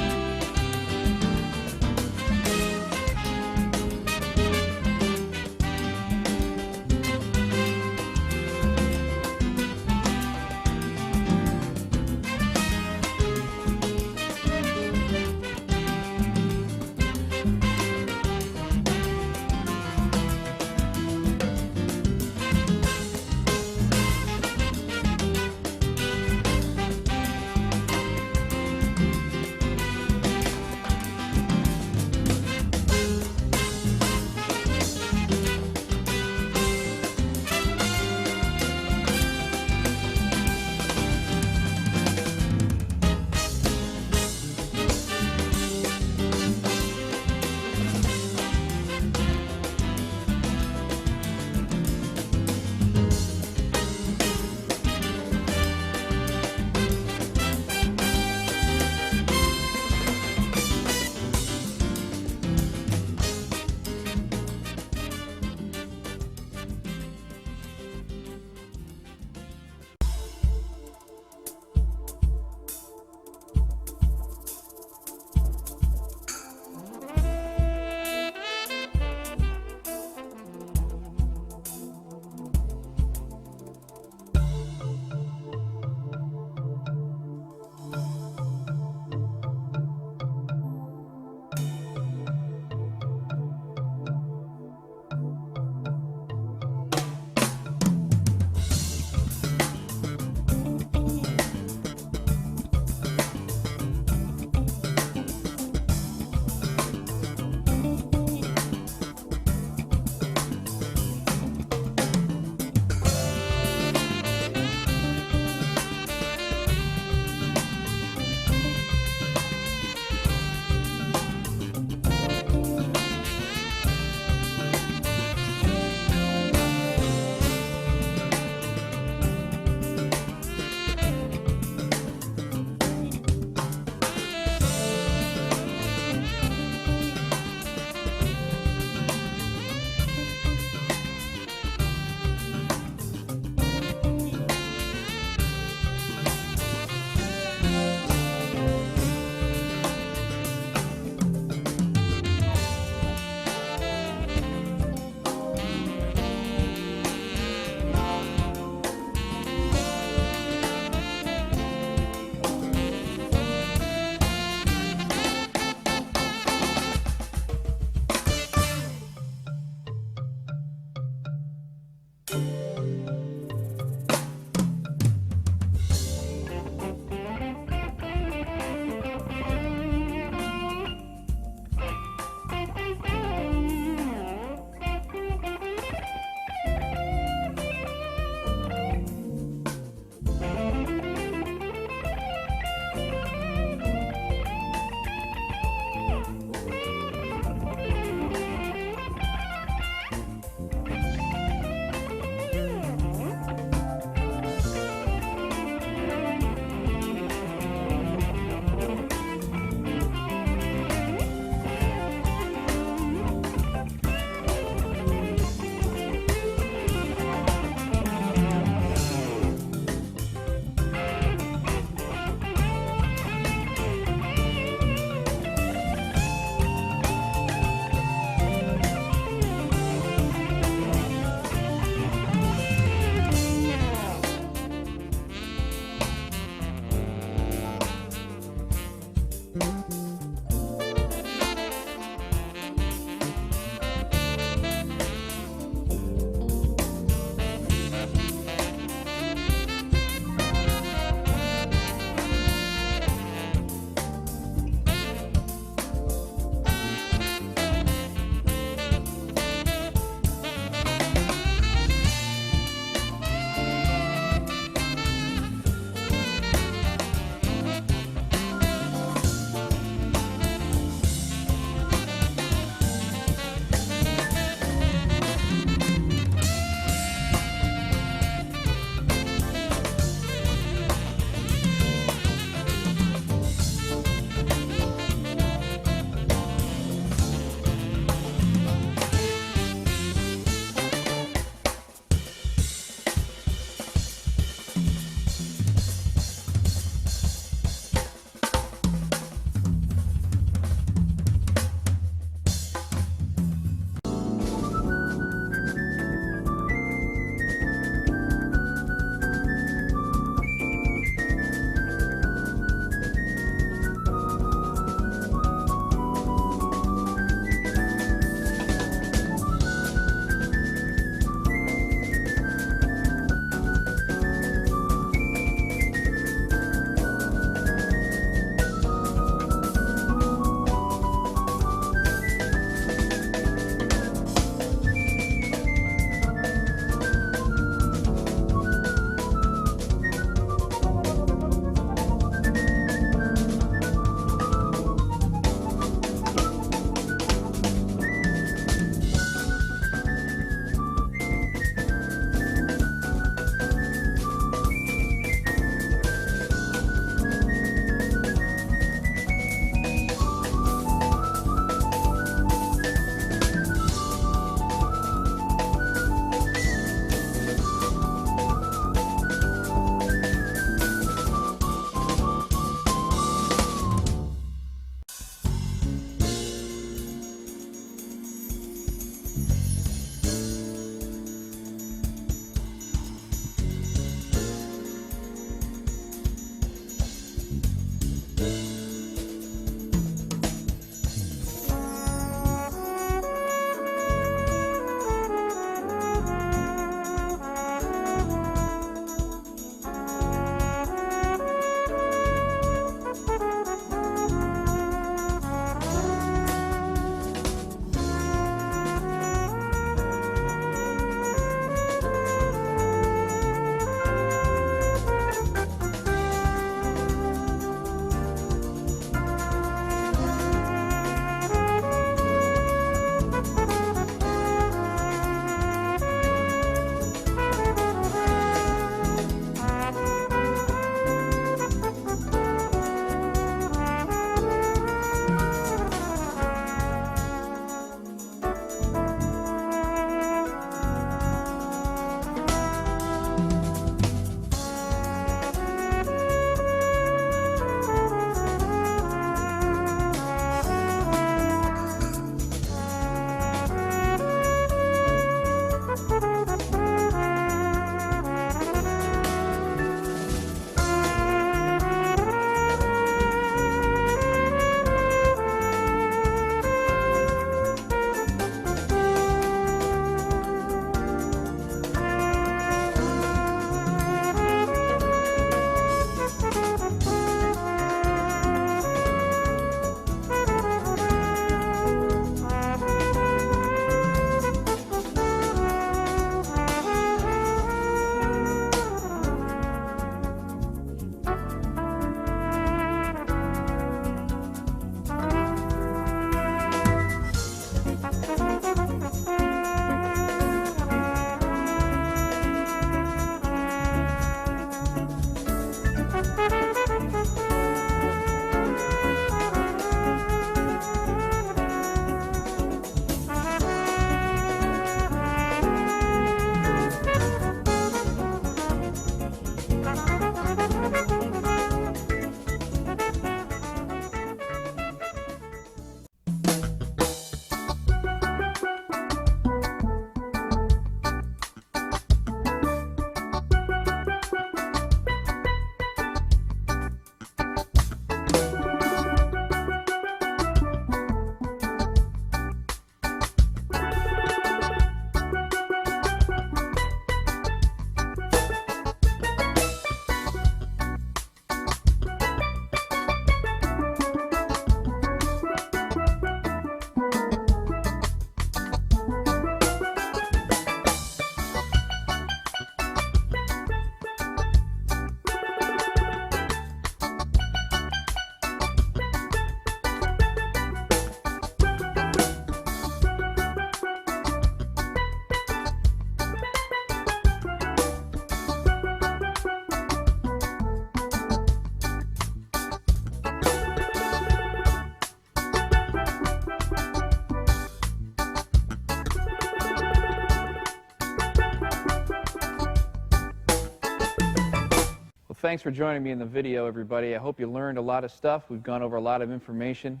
thanks for joining me in the video, everybody. I hope you learned a lot of stuff. We've gone over a lot of information.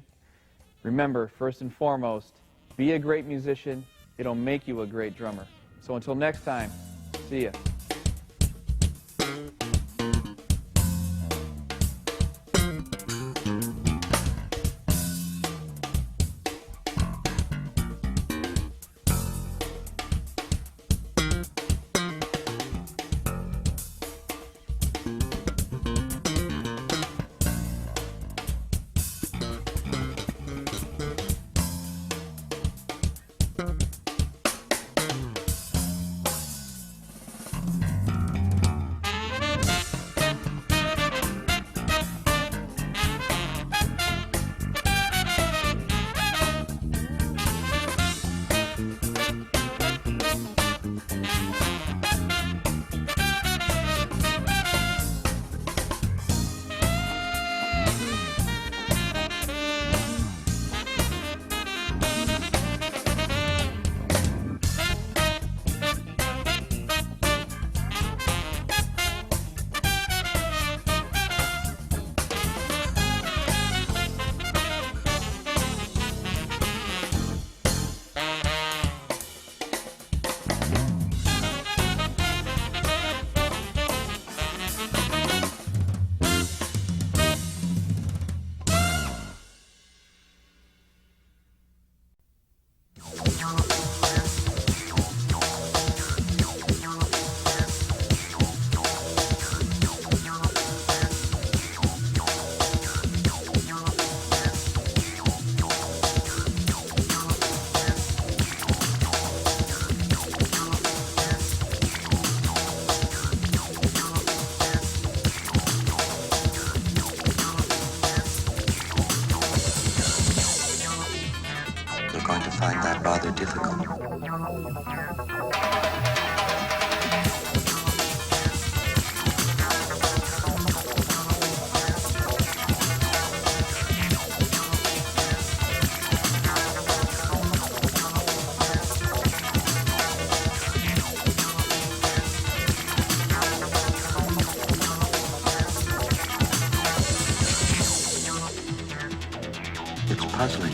Remember, first and foremost, be a great musician. It'll make you a great drummer. So until next time, see ya. You're going to find that rather difficult. It's puzzling.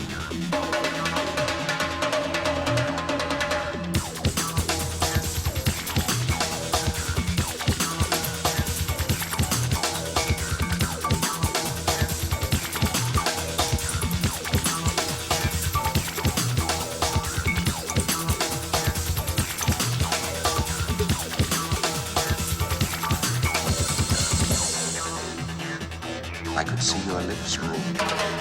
I could see your lips move.